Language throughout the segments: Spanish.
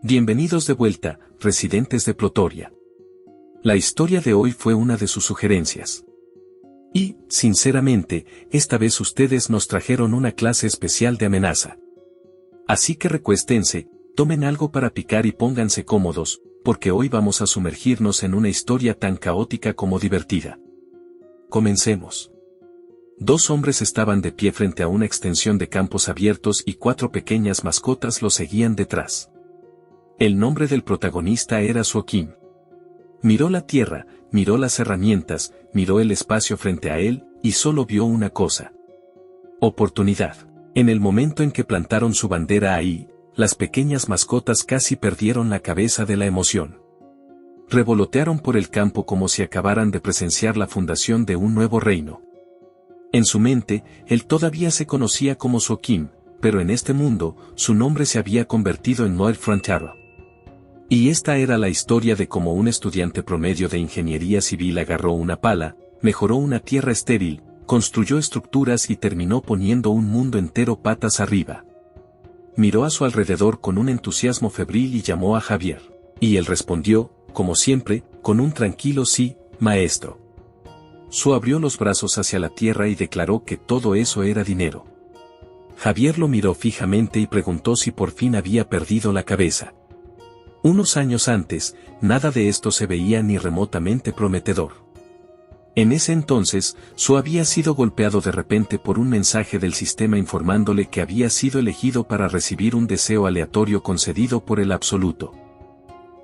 Bienvenidos de vuelta, residentes de Plotoria. La historia de hoy fue una de sus sugerencias. Y, sinceramente, esta vez ustedes nos trajeron una clase especial de amenaza. Así que recuéstense, tomen algo para picar y pónganse cómodos, porque hoy vamos a sumergirnos en una historia tan caótica como divertida. Comencemos. Dos hombres estaban de pie frente a una extensión de campos abiertos y 4 pequeñas mascotas los seguían detrás. El nombre del protagonista era Suokim. Miró la tierra, miró las herramientas, miró el espacio frente a él, y solo vio una cosa. Oportunidad. En el momento en que plantaron su bandera ahí, las pequeñas mascotas casi perdieron la cabeza de la emoción. Revolotearon por el campo como si acabaran de presenciar la fundación de un nuevo reino. En su mente, él todavía se conocía como Suokim, pero en este mundo, su nombre se había convertido en Noel Frontera. Y esta era la historia de cómo un estudiante promedio de ingeniería civil agarró una pala, mejoró una tierra estéril, construyó estructuras y terminó poniendo un mundo entero patas arriba. Miró a su alrededor con un entusiasmo febril y llamó a Javier. Y él respondió, como siempre, con un tranquilo sí, maestro. Su abrió los brazos hacia la tierra y declaró que todo eso era dinero. Javier lo miró fijamente y preguntó si por fin había perdido la cabeza. Unos años antes, nada de esto se veía ni remotamente prometedor. En ese entonces, Su había sido golpeado de repente por un mensaje del sistema informándole que había sido elegido para recibir un deseo aleatorio concedido por el Absoluto.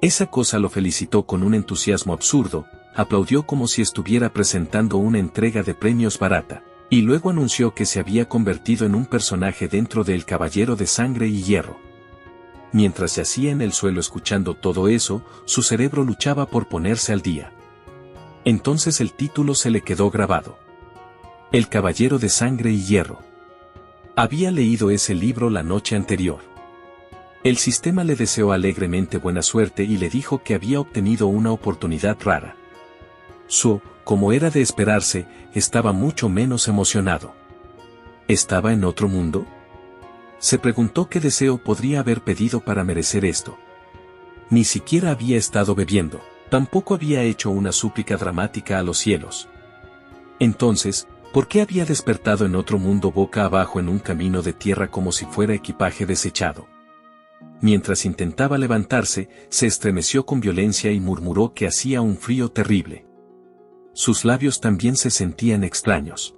Esa cosa lo felicitó con un entusiasmo absurdo, aplaudió como si estuviera presentando una entrega de premios barata, y luego anunció que se había convertido en un personaje dentro de El Caballero de Sangre y Hierro. Mientras yacía en el suelo escuchando todo eso, su cerebro luchaba por ponerse al día. Entonces el título se le quedó grabado. El Caballero de Sangre y Hierro. Había leído ese libro la noche anterior. El sistema le deseó alegremente buena suerte y le dijo que había obtenido una oportunidad rara. Su, como era de esperarse, estaba mucho menos emocionado. ¿Estaba en otro mundo? Se preguntó qué deseo podría haber pedido para merecer esto. Ni siquiera había estado bebiendo, tampoco había hecho una súplica dramática a los cielos. Entonces, ¿por qué había despertado en otro mundo boca abajo en un camino de tierra como si fuera equipaje desechado? Mientras intentaba levantarse, se estremeció con violencia y murmuró que hacía un frío terrible. Sus labios también se sentían extraños.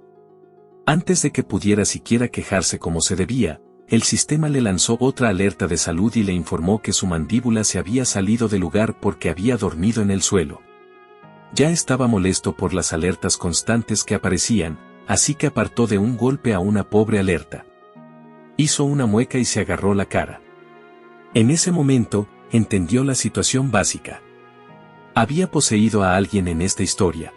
Antes de que pudiera siquiera quejarse como se debía, el sistema le lanzó otra alerta de salud y le informó que su mandíbula se había salido del lugar porque había dormido en el suelo. Ya estaba molesto por las alertas constantes que aparecían, así que apartó de un golpe a una pobre alerta. Hizo una mueca y se agarró la cara. En ese momento, entendió la situación básica. Había poseído a alguien en esta historia.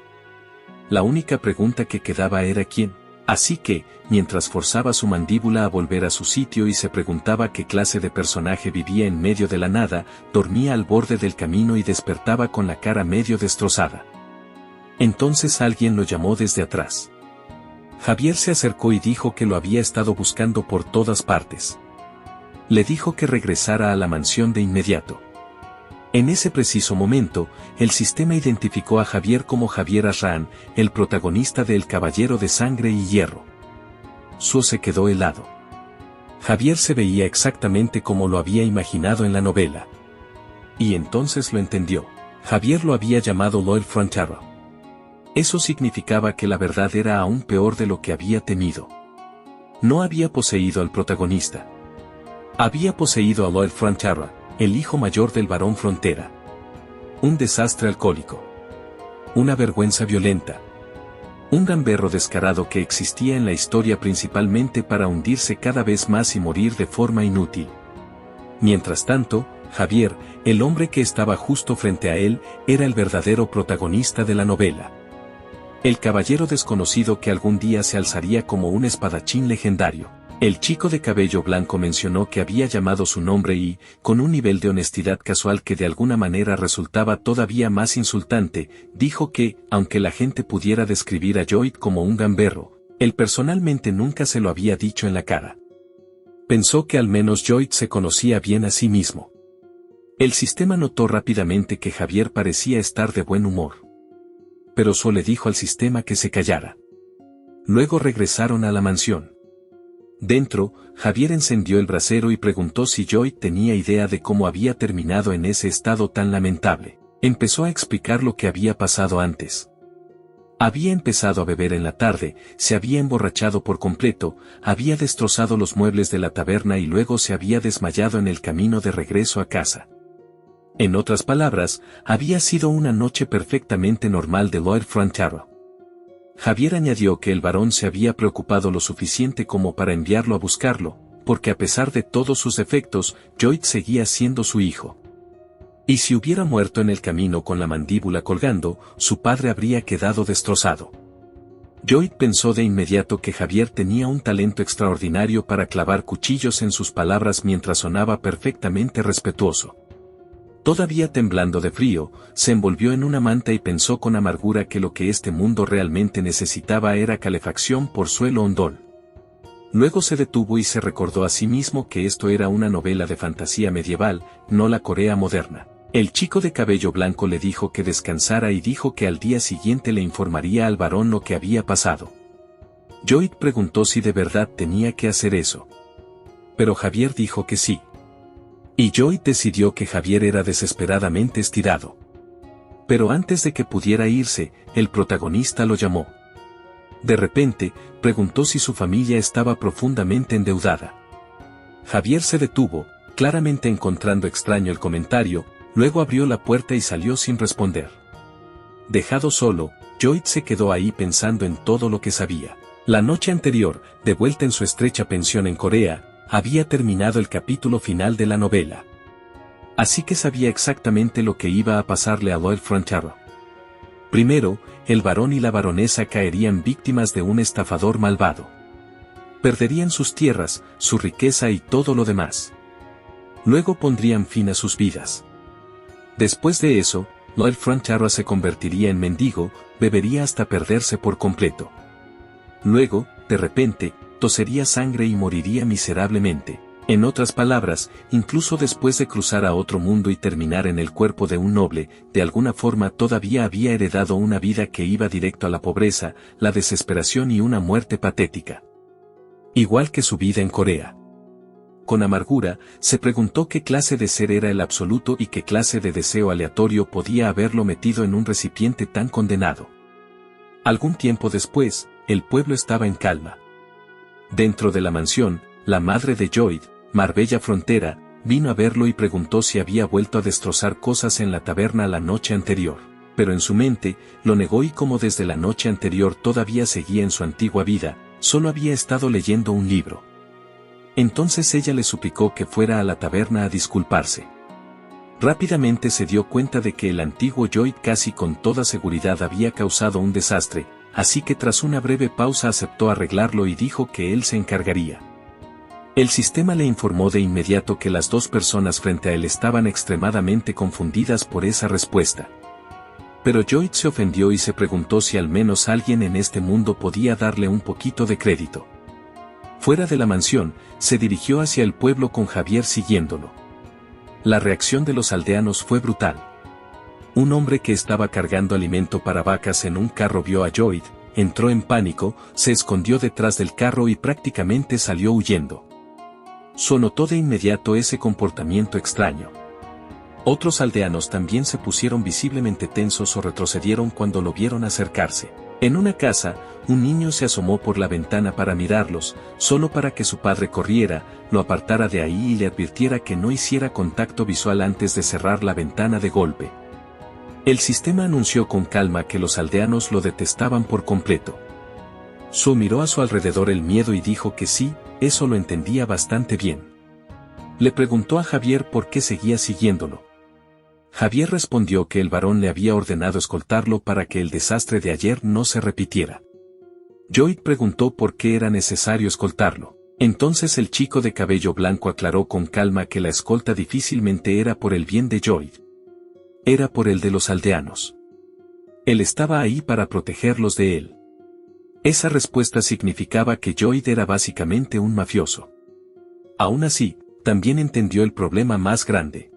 La única pregunta que quedaba era quién. Así que, mientras forzaba su mandíbula a volver a su sitio y se preguntaba qué clase de personaje vivía en medio de la nada, dormía al borde del camino y despertaba con la cara medio destrozada. Entonces alguien lo llamó desde atrás. Javier se acercó y dijo que lo había estado buscando por todas partes. Le dijo que regresara a la mansión de inmediato. En ese preciso momento, el sistema identificó a Javier como Javier Ashran, el protagonista de El Caballero de Sangre y Hierro. Su se quedó helado. Javier se veía exactamente como lo había imaginado en la novela. Y entonces lo entendió. Javier lo había llamado Noel Frontera. Eso significaba que la verdad era aún peor de lo que había temido. No había poseído al protagonista. Había poseído a Noel Frontera, el hijo mayor del barón Frontera. Un desastre alcohólico. Una vergüenza violenta. Un gamberro descarado que existía en la historia principalmente para hundirse cada vez más y morir de forma inútil. Mientras tanto, Javier, el hombre que estaba justo frente a él, era el verdadero protagonista de la novela. El caballero desconocido que algún día se alzaría como un espadachín legendario. El chico de cabello blanco mencionó que había llamado su nombre y, con un nivel de honestidad casual que de alguna manera resultaba todavía más insultante, dijo que, aunque la gente pudiera describir a Lloyd como un gamberro, él personalmente nunca se lo había dicho en la cara. Pensó que al menos Lloyd se conocía bien a sí mismo. El sistema notó rápidamente que Javier parecía estar de buen humor. Pero solo le dijo al sistema que se callara. Luego regresaron a la mansión. Dentro, Javier encendió el brasero y preguntó si Joy tenía idea de cómo había terminado en ese estado tan lamentable. Empezó a explicar lo que había pasado antes. Había empezado a beber en la tarde, se había emborrachado por completo, había destrozado los muebles de la taberna y luego se había desmayado en el camino de regreso a casa. En otras palabras, había sido una noche perfectamente normal de Lloyd Frontero. Javier añadió que el varón se había preocupado lo suficiente como para enviarlo a buscarlo, porque a pesar de todos sus defectos, Lloyd seguía siendo su hijo. Y si hubiera muerto en el camino con la mandíbula colgando, su padre habría quedado destrozado. Lloyd pensó de inmediato que Javier tenía un talento extraordinario para clavar cuchillos en sus palabras mientras sonaba perfectamente respetuoso. Todavía temblando de frío, se envolvió en una manta y pensó con amargura que lo que este mundo realmente necesitaba era calefacción por suelo hondol. Luego se detuvo y se recordó a sí mismo que esto era una novela de fantasía medieval, no la Corea moderna. El chico de cabello blanco le dijo que descansara y dijo que al día siguiente le informaría al varón lo que había pasado. Lloyd preguntó si de verdad tenía que hacer eso. Pero Javier dijo que sí. Y Lloyd decidió que Javier era desesperadamente estirado. Pero antes de que pudiera irse, el protagonista lo llamó. De repente, preguntó si su familia estaba profundamente endeudada. Javier se detuvo, claramente encontrando extraño el comentario, luego abrió la puerta y salió sin responder. Dejado solo, Lloyd se quedó ahí pensando en todo lo que sabía. La noche anterior, de vuelta en su estrecha pensión en Corea, había terminado el capítulo final de la novela. Así que sabía exactamente lo que iba a pasarle a Lloyd Frontero. Primero, el varón y la baronesa caerían víctimas de un estafador malvado. Perderían sus tierras, su riqueza y todo lo demás. Luego pondrían fin a sus vidas. Después de eso, Lloyd Frontero se convertiría en mendigo, bebería hasta perderse por completo. Luego, de repente, tosería sangre y moriría miserablemente. En otras palabras, incluso después de cruzar a otro mundo y terminar en el cuerpo de un noble, de alguna forma todavía había heredado una vida que iba directo a la pobreza, la desesperación y una muerte patética. Igual que su vida en Corea. Con amargura, se preguntó qué clase de ser era el absoluto y qué clase de deseo aleatorio podía haberlo metido en un recipiente tan condenado. Algún tiempo después, el pueblo estaba en calma. Dentro de la mansión, la madre de Lloyd, Marbella Frontera, vino a verlo y preguntó si había vuelto a destrozar cosas en la taberna la noche anterior. Pero en su mente, lo negó y como desde la noche anterior todavía seguía en su antigua vida, solo había estado leyendo un libro. Entonces ella le suplicó que fuera a la taberna a disculparse. Rápidamente se dio cuenta de que el antiguo Lloyd casi con toda seguridad había causado un desastre, así que tras una breve pausa aceptó arreglarlo y dijo que él se encargaría. El sistema le informó de inmediato que las dos personas frente a él estaban extremadamente confundidas por esa respuesta. Pero Lloyd se ofendió y se preguntó si al menos alguien en este mundo podía darle un poquito de crédito. Fuera de la mansión, se dirigió hacia el pueblo con Javier siguiéndolo. La reacción de los aldeanos fue brutal. Un hombre que estaba cargando alimento para vacas en un carro vio a Lloyd, entró en pánico, se escondió detrás del carro y prácticamente salió huyendo. Notó de inmediato ese comportamiento extraño. Otros aldeanos también se pusieron visiblemente tensos o retrocedieron cuando lo vieron acercarse. En una casa, un niño se asomó por la ventana para mirarlos, solo para que su padre corriera, lo apartara de ahí y le advirtiera que no hiciera contacto visual antes de cerrar la ventana de golpe. El sistema anunció con calma que los aldeanos lo detestaban por completo. Su miró a su alrededor el miedo y dijo que sí, eso lo entendía bastante bien. Le preguntó a Javier por qué seguía siguiéndolo. Javier respondió que el varón le había ordenado escoltarlo para que el desastre de ayer no se repitiera. Lloyd preguntó por qué era necesario escoltarlo. Entonces el chico de cabello blanco aclaró con calma que la escolta difícilmente era por el bien de Lloyd. Era por el de los aldeanos. Él estaba ahí para protegerlos de él. Esa respuesta significaba que Lloyd era básicamente un mafioso. Aún así, también entendió el problema más grande.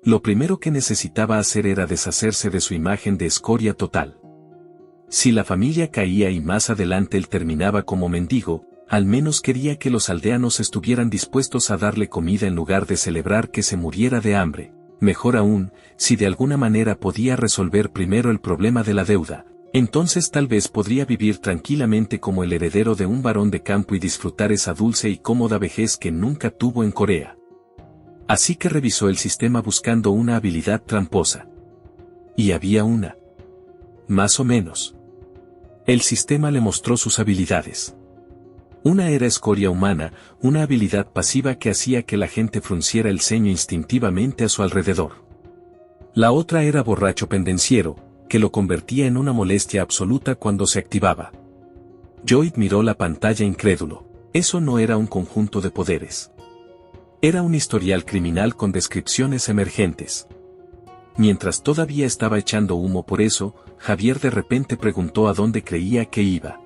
Lo primero que necesitaba hacer era deshacerse de su imagen de escoria total. Si la familia caía y más adelante él terminaba como mendigo, al menos quería que los aldeanos estuvieran dispuestos a darle comida en lugar de celebrar que se muriera de hambre. Mejor aún, si de alguna manera podía resolver primero el problema de la deuda, entonces tal vez podría vivir tranquilamente como el heredero de un varón de campo y disfrutar esa dulce y cómoda vejez que nunca tuvo en Corea. Así que revisó el sistema buscando una habilidad tramposa. Y había una. Más o menos. El sistema le mostró sus habilidades. Una era escoria humana, una habilidad pasiva que hacía que la gente frunciera el ceño instintivamente a su alrededor. La otra era borracho pendenciero, que lo convertía en una molestia absoluta cuando se activaba. Joyd miró la pantalla incrédulo. Eso no era un conjunto de poderes. Era un historial criminal con descripciones emergentes. Mientras todavía estaba echando humo por eso, Javier de repente preguntó a dónde creía que iba.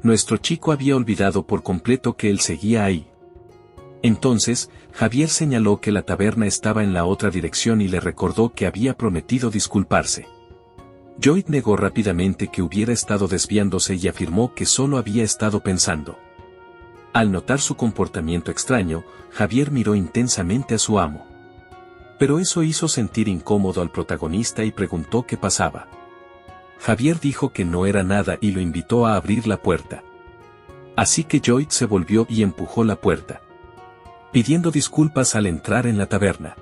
Nuestro chico había olvidado por completo que él seguía ahí. Entonces, Javier señaló que la taberna estaba en la otra dirección y le recordó que había prometido disculparse. Joyd negó rápidamente que hubiera estado desviándose y afirmó que solo había estado pensando. Al notar su comportamiento extraño, Javier miró intensamente a su amo. Pero eso hizo sentir incómodo al protagonista y preguntó qué pasaba. Javier dijo que no era nada y lo invitó a abrir la puerta. Así que Joyd se volvió y empujó la puerta, pidiendo disculpas al entrar en la taberna.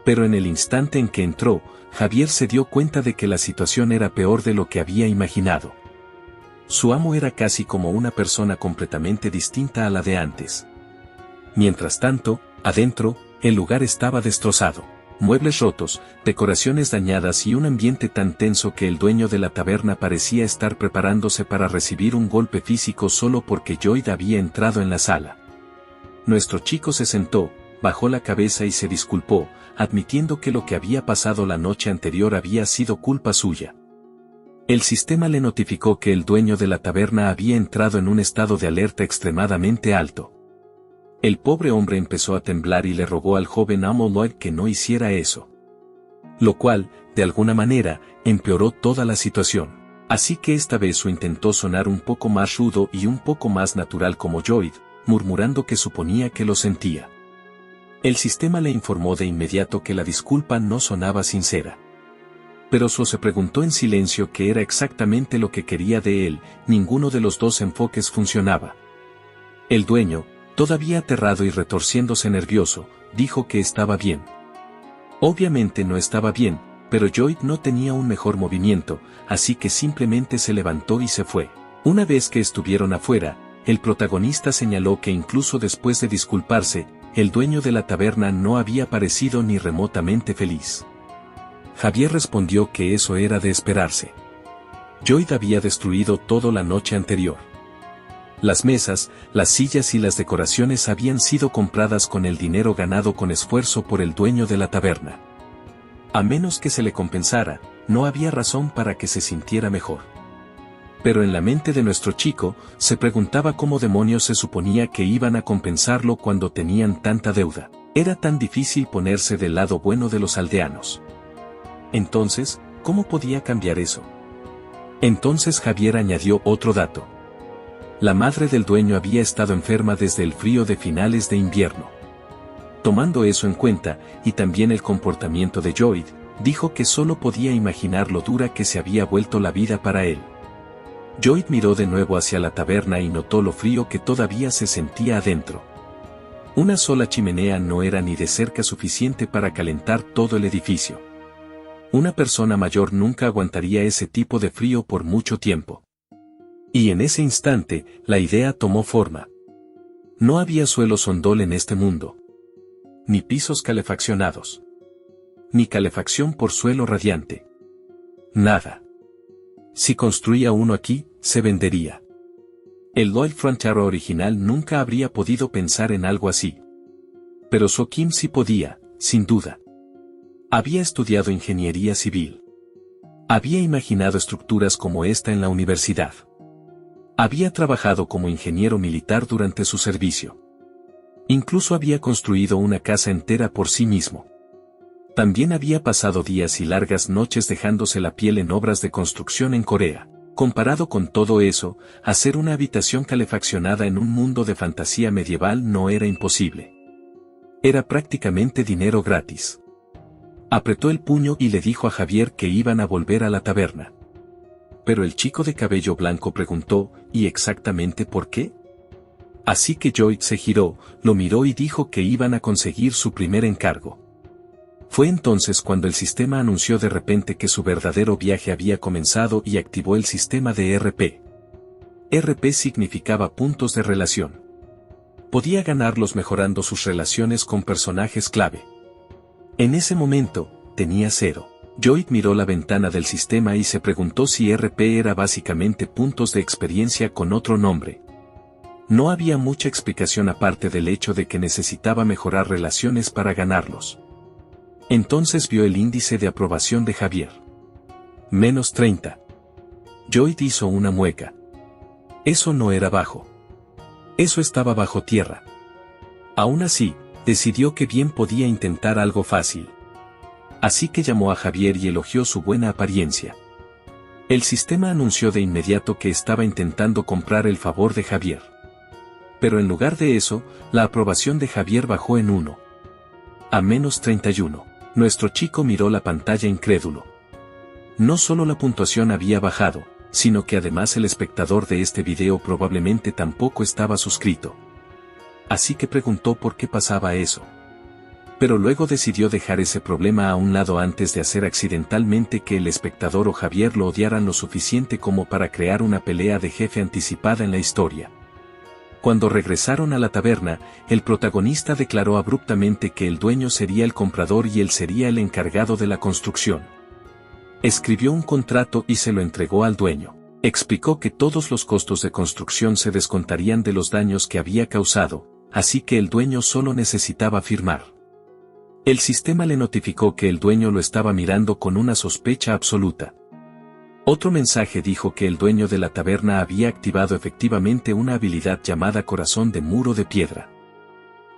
Pero en el instante en que entró, Javier se dio cuenta de que la situación era peor de lo que había imaginado. Su amo era casi como una persona completamente distinta a la de antes. Mientras tanto, adentro, el lugar estaba destrozado. Muebles rotos, decoraciones dañadas y un ambiente tan tenso que el dueño de la taberna parecía estar preparándose para recibir un golpe físico solo porque Joyd había entrado en la sala. Nuestro chico se sentó, bajó la cabeza y se disculpó, admitiendo que lo que había pasado la noche anterior había sido culpa suya. El sistema le notificó que el dueño de la taberna había entrado en un estado de alerta extremadamente alto. El pobre hombre empezó a temblar y le rogó al joven amo Lloyd que no hiciera eso. Lo cual, de alguna manera, empeoró toda la situación. Así que esta vez su intentó sonar un poco más rudo y un poco más natural como Joyd, murmurando que suponía que lo sentía. El sistema le informó de inmediato que la disculpa no sonaba sincera. Pero Suo se preguntó en silencio qué era exactamente lo que quería de él. Ninguno de los dos enfoques funcionaba. El dueño, todavía aterrado y retorciéndose nervioso, dijo que estaba bien. Obviamente no estaba bien, pero Joyd no tenía un mejor movimiento, así que simplemente se levantó y se fue. Una vez que estuvieron afuera, el protagonista señaló que incluso después de disculparse, el dueño de la taberna no había parecido ni remotamente feliz. Javier respondió que eso era de esperarse. Joyd había destruido todo la noche anterior. Las mesas, las sillas y las decoraciones habían sido compradas con el dinero ganado con esfuerzo por el dueño de la taberna. A menos que se le compensara, no había razón para que se sintiera mejor. Pero en la mente de nuestro chico, se preguntaba cómo demonios se suponía que iban a compensarlo cuando tenían tanta deuda. Era tan difícil ponerse del lado bueno de los aldeanos. Entonces, ¿cómo podía cambiar eso? Entonces Javier añadió otro dato. La madre del dueño había estado enferma desde el frío de finales de invierno. Tomando eso en cuenta, y también el comportamiento de Joyd, dijo que solo podía imaginar lo dura que se había vuelto la vida para él. Joyd miró de nuevo hacia la taberna y notó lo frío que todavía se sentía adentro. Una sola chimenea no era ni de cerca suficiente para calentar todo el edificio. Una persona mayor nunca aguantaría ese tipo de frío por mucho tiempo. Y en ese instante, la idea tomó forma. No había suelo sondol en este mundo. Ni pisos calefaccionados. Ni calefacción por suelo radiante. Nada. Si construía uno aquí, se vendería. El Lloyd Frontiero original nunca habría podido pensar en algo así. Pero So Kim sí podía, sin duda. Había estudiado ingeniería civil. Había imaginado estructuras como esta en la universidad. Había trabajado como ingeniero militar durante su servicio. Incluso había construido una casa entera por sí mismo. También había pasado días y largas noches dejándose la piel en obras de construcción en Corea. Comparado con todo eso, hacer una habitación calefaccionada en un mundo de fantasía medieval no era imposible. Era prácticamente dinero gratis. Apretó el puño y le dijo a Javier que iban a volver a la taberna. Pero el chico de cabello blanco preguntó, ¿y exactamente por qué? Así que Joy se giró, lo miró y dijo que iban a conseguir su primer encargo. Fue entonces cuando el sistema anunció de repente que su verdadero viaje había comenzado y activó el sistema de RP. RP significaba puntos de relación. Podía ganarlos mejorando sus relaciones con personajes clave. En ese momento, tenía 0. Joy miró la ventana del sistema y se preguntó si RP era básicamente puntos de experiencia con otro nombre. No había mucha explicación aparte del hecho de que necesitaba mejorar relaciones para ganarlos. Entonces vio el índice de aprobación de Javier. -30. Joy hizo una mueca. Eso no era bajo. Eso estaba bajo tierra. Aún así, decidió que bien podía intentar algo fácil. Así que llamó a Javier y elogió su buena apariencia. El sistema anunció de inmediato que estaba intentando comprar el favor de Javier. Pero en lugar de eso, la aprobación de Javier bajó en 1. A -31. Nuestro chico miró la pantalla incrédulo. No solo la puntuación había bajado, sino que además el espectador de este video probablemente tampoco estaba suscrito. Así que preguntó por qué pasaba eso. Pero luego decidió dejar ese problema a un lado antes de hacer accidentalmente que el espectador o Javier lo odiaran lo suficiente como para crear una pelea de jefe anticipada en la historia. Cuando regresaron a la taberna, el protagonista declaró abruptamente que el dueño sería el comprador y él sería el encargado de la construcción. Escribió un contrato y se lo entregó al dueño. Explicó que todos los costos de construcción se descontarían de los daños que había causado, así que el dueño solo necesitaba firmar. El sistema le notificó que el dueño lo estaba mirando con una sospecha absoluta. Otro mensaje dijo que el dueño de la taberna había activado efectivamente una habilidad llamada Corazón de Muro de Piedra.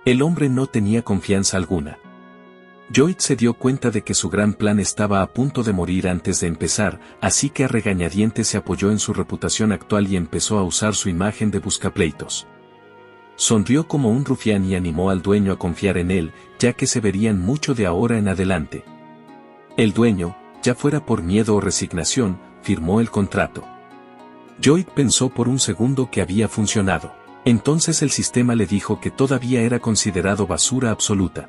El hombre no tenía confianza alguna. Joy se dio cuenta de que su gran plan estaba a punto de morir antes de empezar, así que a regañadientes se apoyó en su reputación actual y empezó a usar su imagen de buscapleitos. Sonrió como un rufián y animó al dueño a confiar en él, ya que se verían mucho de ahora en adelante. El dueño, ya fuera por miedo o resignación, firmó el contrato. Joy pensó por un segundo que había funcionado. Entonces el sistema le dijo que todavía era considerado basura absoluta.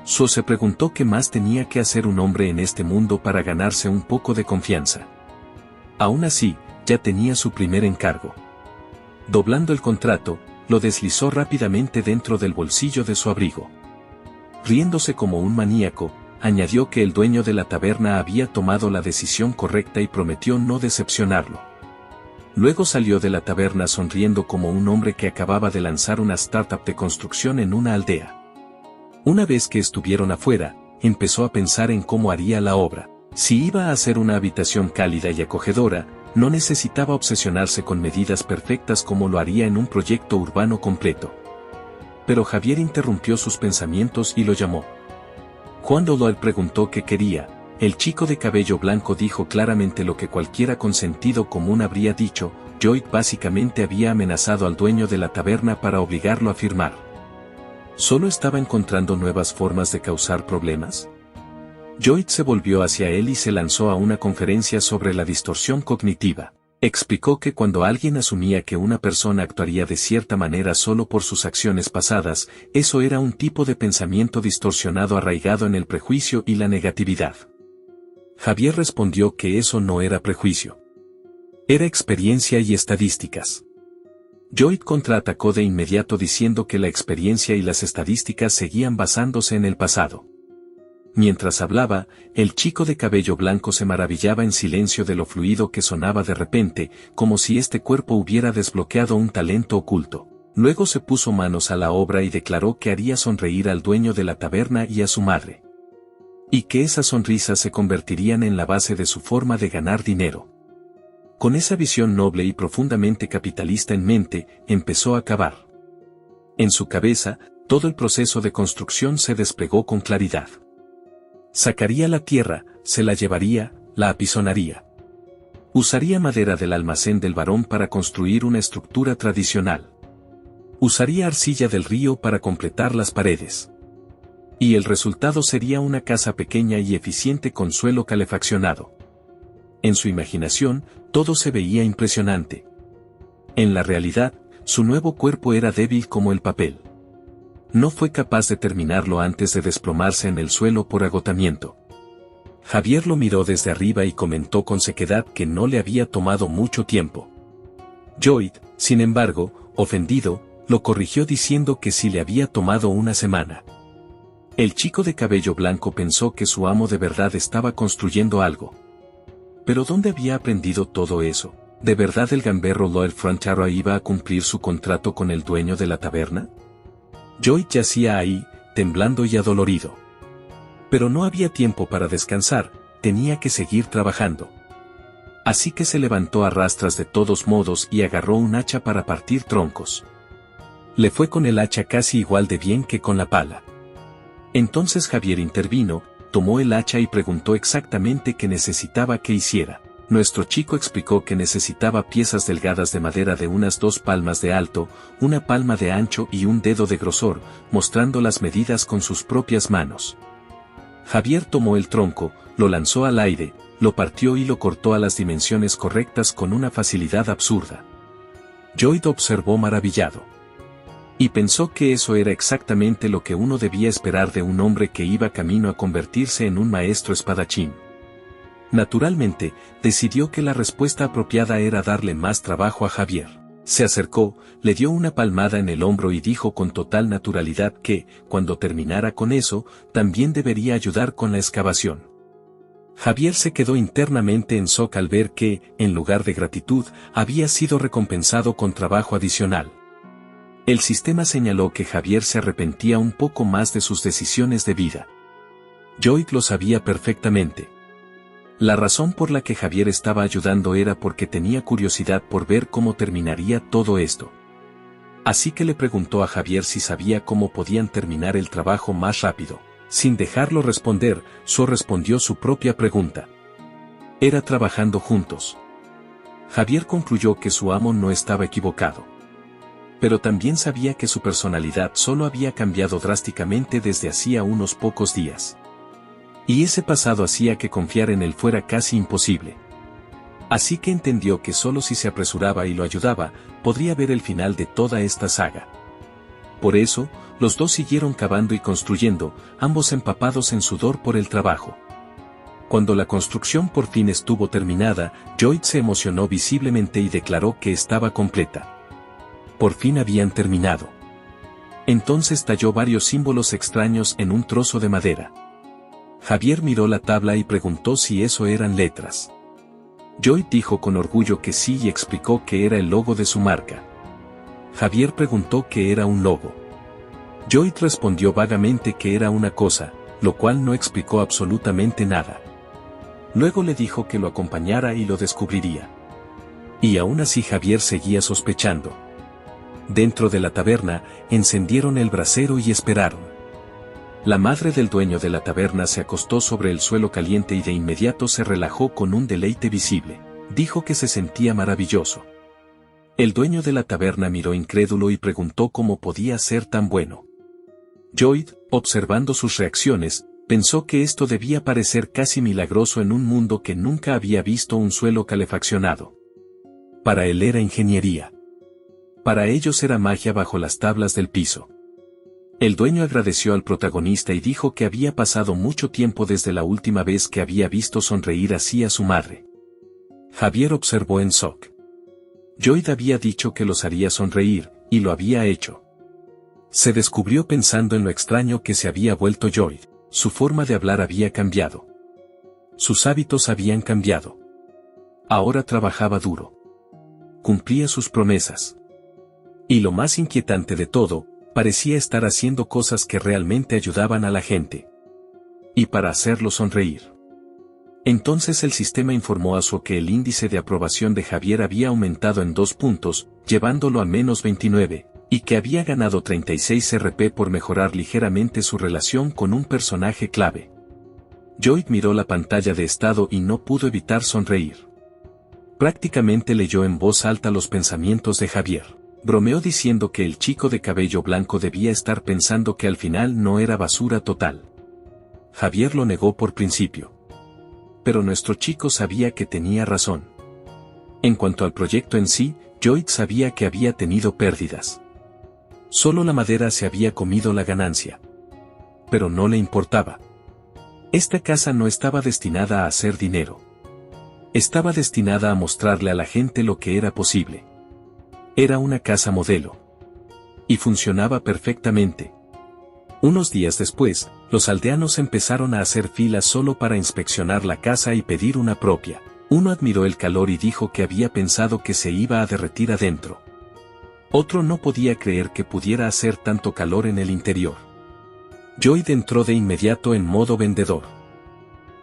Se preguntó qué más tenía que hacer un hombre en este mundo para ganarse un poco de confianza. Aún así, ya tenía su primer encargo. Doblando el contrato, lo deslizó rápidamente dentro del bolsillo de su abrigo. Riéndose como un maníaco, añadió que el dueño de la taberna había tomado la decisión correcta y prometió no decepcionarlo. Luego salió de la taberna sonriendo como un hombre que acababa de lanzar una startup de construcción en una aldea. Una vez que estuvieron afuera, empezó a pensar en cómo haría la obra. Si iba a hacer una habitación cálida y acogedora, no necesitaba obsesionarse con medidas perfectas como lo haría en un proyecto urbano completo. Pero Javier interrumpió sus pensamientos y lo llamó. Cuando Loal preguntó qué quería, el chico de cabello blanco dijo claramente lo que cualquiera con sentido común habría dicho. Joy básicamente había amenazado al dueño de la taberna para obligarlo a firmar. ¿Solo estaba encontrando nuevas formas de causar problemas? Joy se volvió hacia él y se lanzó a una conferencia sobre la distorsión cognitiva. Explicó que cuando alguien asumía que una persona actuaría de cierta manera solo por sus acciones pasadas, eso era un tipo de pensamiento distorsionado arraigado en el prejuicio y la negatividad. Javier respondió que eso no era prejuicio. Era experiencia y estadísticas. Joy contraatacó de inmediato diciendo que la experiencia y las estadísticas seguían basándose en el pasado. Mientras hablaba, el chico de cabello blanco se maravillaba en silencio de lo fluido que sonaba de repente, como si este cuerpo hubiera desbloqueado un talento oculto. Luego se puso manos a la obra y declaró que haría sonreír al dueño de la taberna y a su madre. Y que esas sonrisas se convertirían en la base de su forma de ganar dinero. Con esa visión noble y profundamente capitalista en mente, empezó a cavar. En su cabeza, todo el proceso de construcción se desplegó con claridad. Sacaría la tierra, se la llevaría, la apisonaría. Usaría madera del almacén del varón para construir una estructura tradicional. Usaría arcilla del río para completar las paredes. Y el resultado sería una casa pequeña y eficiente con suelo calefaccionado. En su imaginación, todo se veía impresionante. En la realidad, su nuevo cuerpo era débil como el papel. No fue capaz de terminarlo antes de desplomarse en el suelo por agotamiento. Javier lo miró desde arriba y comentó con sequedad que no le había tomado mucho tiempo. Lloyd, sin embargo, ofendido, lo corrigió diciendo que sí le había tomado una semana. El chico de cabello blanco pensó que su amo de verdad estaba construyendo algo. ¿Pero dónde había aprendido todo eso? ¿De verdad el gamberro Lloyd Frontaro iba a cumplir su contrato con el dueño de la taberna? Lloyd yacía ahí, temblando y adolorido. Pero no había tiempo para descansar, tenía que seguir trabajando. Así que se levantó a rastras de todos modos y agarró un hacha para partir troncos. Le fue con el hacha casi igual de bien que con la pala. Entonces Javier intervino, tomó el hacha y preguntó exactamente qué necesitaba que hiciera. Nuestro chico explicó que necesitaba piezas delgadas de madera de unas 2 palmas de alto, 1 palma de ancho y 1 dedo de grosor, mostrando las medidas con sus propias manos. Javier tomó el tronco, lo lanzó al aire, lo partió y lo cortó a las dimensiones correctas con una facilidad absurda. Lloyd observó maravillado. Y pensó que eso era exactamente lo que uno debía esperar de un hombre que iba camino a convertirse en un maestro espadachín. Naturalmente, decidió que la respuesta apropiada era darle más trabajo a Javier. Se acercó, le dio una palmada en el hombro y dijo con total naturalidad que, cuando terminara con eso, también debería ayudar con la excavación. Javier se quedó internamente en shock al ver que, en lugar de gratitud, había sido recompensado con trabajo adicional. El sistema señaló que Javier se arrepentía un poco más de sus decisiones de vida. Lloyd lo sabía perfectamente. La razón por la que Javier estaba ayudando era porque tenía curiosidad por ver cómo terminaría todo esto. Así que le preguntó a Javier si sabía cómo podían terminar el trabajo más rápido. Sin dejarlo responder, respondió su propia pregunta. Era trabajando juntos. Javier concluyó que su amo no estaba equivocado. Pero también sabía que su personalidad solo había cambiado drásticamente desde hacía unos pocos días. Y ese pasado hacía que confiar en él fuera casi imposible. Así que entendió que solo si se apresuraba y lo ayudaba, podría ver el final de toda esta saga. Por eso, los dos siguieron cavando y construyendo, ambos empapados en sudor por el trabajo. Cuando la construcción por fin estuvo terminada, Lloyd se emocionó visiblemente y declaró que estaba completa. Por fin habían terminado. Entonces talló varios símbolos extraños en un trozo de madera. Javier miró la tabla y preguntó si eso eran letras. Lloyd dijo con orgullo que sí y explicó que era el logo de su marca. Javier preguntó qué era un logo. Lloyd respondió vagamente que era una cosa, lo cual no explicó absolutamente nada. Luego le dijo que lo acompañara y lo descubriría. Y aún así Javier seguía sospechando. Dentro de la taberna, encendieron el brasero y esperaron. La madre del dueño de la taberna se acostó sobre el suelo caliente y de inmediato se relajó con un deleite visible. Dijo que se sentía maravilloso. El dueño de la taberna miró incrédulo y preguntó cómo podía ser tan bueno. Lloyd, observando sus reacciones, pensó que esto debía parecer casi milagroso en un mundo que nunca había visto un suelo calefaccionado. Para él era ingeniería. Para ellos era magia bajo las tablas del piso. El dueño agradeció al protagonista y dijo que había pasado mucho tiempo desde la última vez que había visto sonreír así a su madre. Javier observó en shock. Lloyd había dicho que los haría sonreír, y lo había hecho. Se descubrió pensando en lo extraño que se había vuelto Lloyd. Su forma de hablar había cambiado. Sus hábitos habían cambiado. Ahora trabajaba duro. Cumplía sus promesas. Y lo más inquietante de todo, parecía estar haciendo cosas que realmente ayudaban a la gente. Y para hacerlo sonreír. Entonces el sistema informó a Su que el índice de aprobación de Javier había aumentado en 2 puntos, llevándolo a menos 29, y que había ganado 36 RP por mejorar ligeramente su relación con un personaje clave. Joyd miró la pantalla de estado y no pudo evitar sonreír. Prácticamente leyó en voz alta los pensamientos de Javier. Bromeó diciendo que el chico de cabello blanco debía estar pensando que al final no era basura total. Javier lo negó por principio. Pero nuestro chico sabía que tenía razón. En cuanto al proyecto en sí, Joyd sabía que había tenido pérdidas. Solo la madera se había comido la ganancia. Pero no le importaba. Esta casa no estaba destinada a hacer dinero. Estaba destinada a mostrarle a la gente lo que era posible. Era una casa modelo. Y funcionaba perfectamente. Unos días después, los aldeanos empezaron a hacer filas solo para inspeccionar la casa y pedir una propia. Uno admiró el calor y dijo que había pensado que se iba a derretir adentro. Otro no podía creer que pudiera hacer tanto calor en el interior. Joyd entró de inmediato en modo vendedor.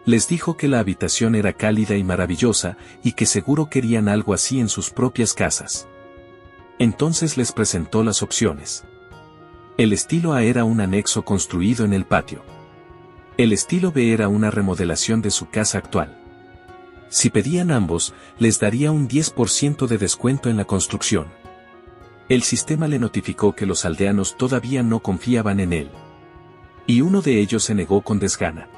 Les dijo que la habitación era cálida y maravillosa y que seguro querían algo así en sus propias casas. Entonces les presentó las opciones. El estilo A era un anexo construido en el patio. El estilo B era una remodelación de su casa actual. Si pedían ambos, les daría un 10% de descuento en la construcción. El sistema le notificó que los aldeanos todavía no confiaban en él. Y uno de ellos se negó con desgana.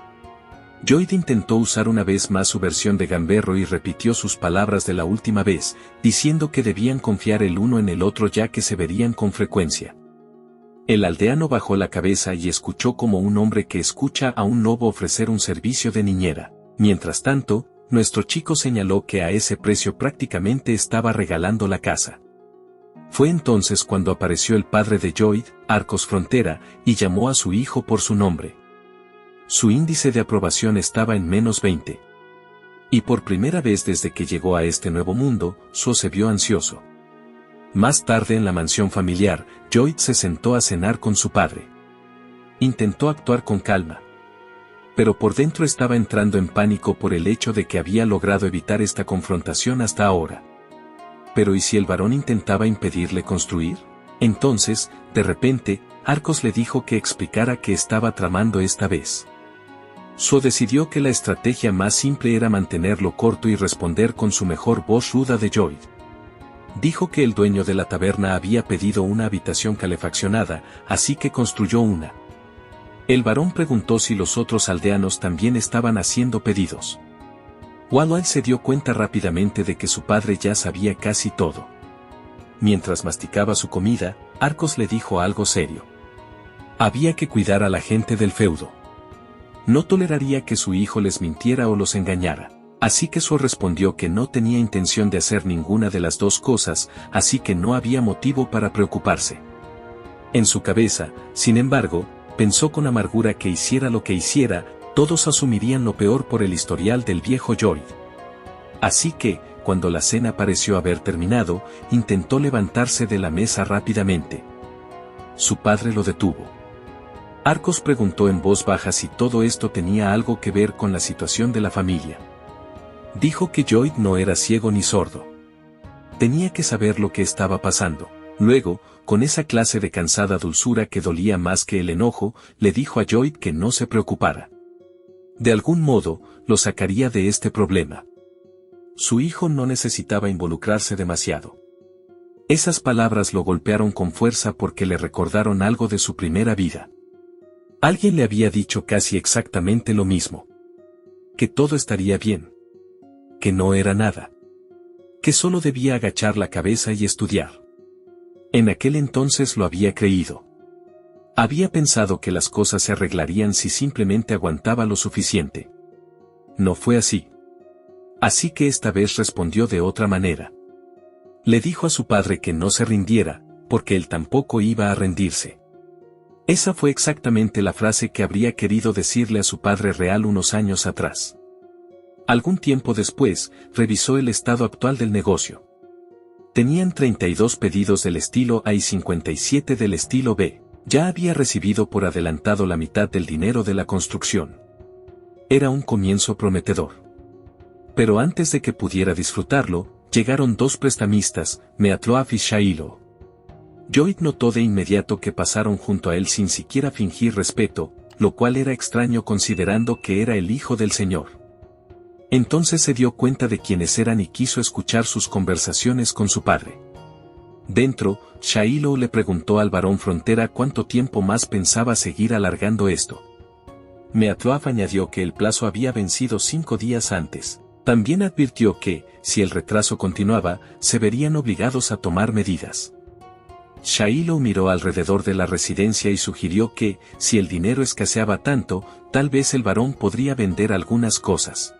Joyd intentó usar una vez más su versión de gamberro y repitió sus palabras de la última vez, diciendo que debían confiar el uno en el otro ya que se verían con frecuencia. El aldeano bajó la cabeza y escuchó como un hombre que escucha a un lobo ofrecer un servicio de niñera. Mientras tanto, nuestro chico señaló que a ese precio prácticamente estaba regalando la casa. Fue entonces cuando apareció el padre de Joyd, Arcos Frontera, y llamó a su hijo por su nombre. Su índice de aprobación estaba en -20. Y por primera vez desde que llegó a este nuevo mundo, se vio ansioso. Más tarde en la mansión familiar, Joyd se sentó a cenar con su padre. Intentó actuar con calma. Pero por dentro estaba entrando en pánico por el hecho de que había logrado evitar esta confrontación hasta ahora. Pero ¿y si el varón intentaba impedirle construir? Entonces, de repente, le dijo que explicara qué estaba tramando esta vez. Decidió que la estrategia más simple era mantenerlo corto y responder con su mejor voz ruda de Joyd. Dijo que el dueño de la taberna había pedido una habitación calefaccionada, así que construyó una. El varón preguntó si los otros aldeanos también estaban haciendo pedidos. Walloway se dio cuenta rápidamente de que su padre ya sabía casi todo. Mientras masticaba su comida, Arcos le dijo algo serio. Había que cuidar a la gente del feudo. No toleraría que su hijo les mintiera o los engañara. Así que respondió que no tenía intención de hacer ninguna de las dos cosas, así que no había motivo para preocuparse. En su cabeza, sin embargo, pensó con amargura que hiciera lo que hiciera, todos asumirían lo peor por el historial del viejo Joyd. Así que, cuando la cena pareció haber terminado, intentó levantarse de la mesa rápidamente. Su padre lo detuvo. Arcos preguntó en voz baja si todo esto tenía algo que ver con la situación de la familia. Dijo que Joyd no era ciego ni sordo. Tenía que saber lo que estaba pasando. Luego, con esa clase de cansada dulzura que dolía más que el enojo, le dijo a Joyd que no se preocupara. De algún modo, lo sacaría de este problema. Su hijo no necesitaba involucrarse demasiado. Esas palabras lo golpearon con fuerza porque le recordaron algo de su primera vida. Alguien le había dicho casi exactamente lo mismo. Que todo estaría bien. Que no era nada. Que solo debía agachar la cabeza y estudiar. En aquel entonces lo había creído. Había pensado que las cosas se arreglarían si simplemente aguantaba lo suficiente. No fue así. Así que esta vez respondió de otra manera. Le dijo a su padre que no se rindiera, porque él tampoco iba a rendirse. Esa fue exactamente la frase que habría querido decirle a su padre real unos años atrás. Algún tiempo después, revisó el estado actual del negocio. Tenían 32 pedidos del estilo A y 57 del estilo B. Ya había recibido por adelantado la mitad del dinero de la construcción. Era un comienzo prometedor. Pero antes de que pudiera disfrutarlo, llegaron dos prestamistas, Meatloaf y Shiloh. Joyd notó de inmediato que pasaron junto a él sin siquiera fingir respeto, lo cual era extraño considerando que era el hijo del Señor. Entonces se dio cuenta de quiénes eran y quiso escuchar sus conversaciones con su padre. Dentro, Shiloh le preguntó al varón frontera cuánto tiempo más pensaba seguir alargando esto. Meatloaf añadió que el plazo había vencido 5 días antes. También advirtió que, si el retraso continuaba, se verían obligados a tomar medidas. Shiloh miró alrededor de la residencia y sugirió que, si el dinero escaseaba tanto, tal vez el varón podría vender algunas cosas.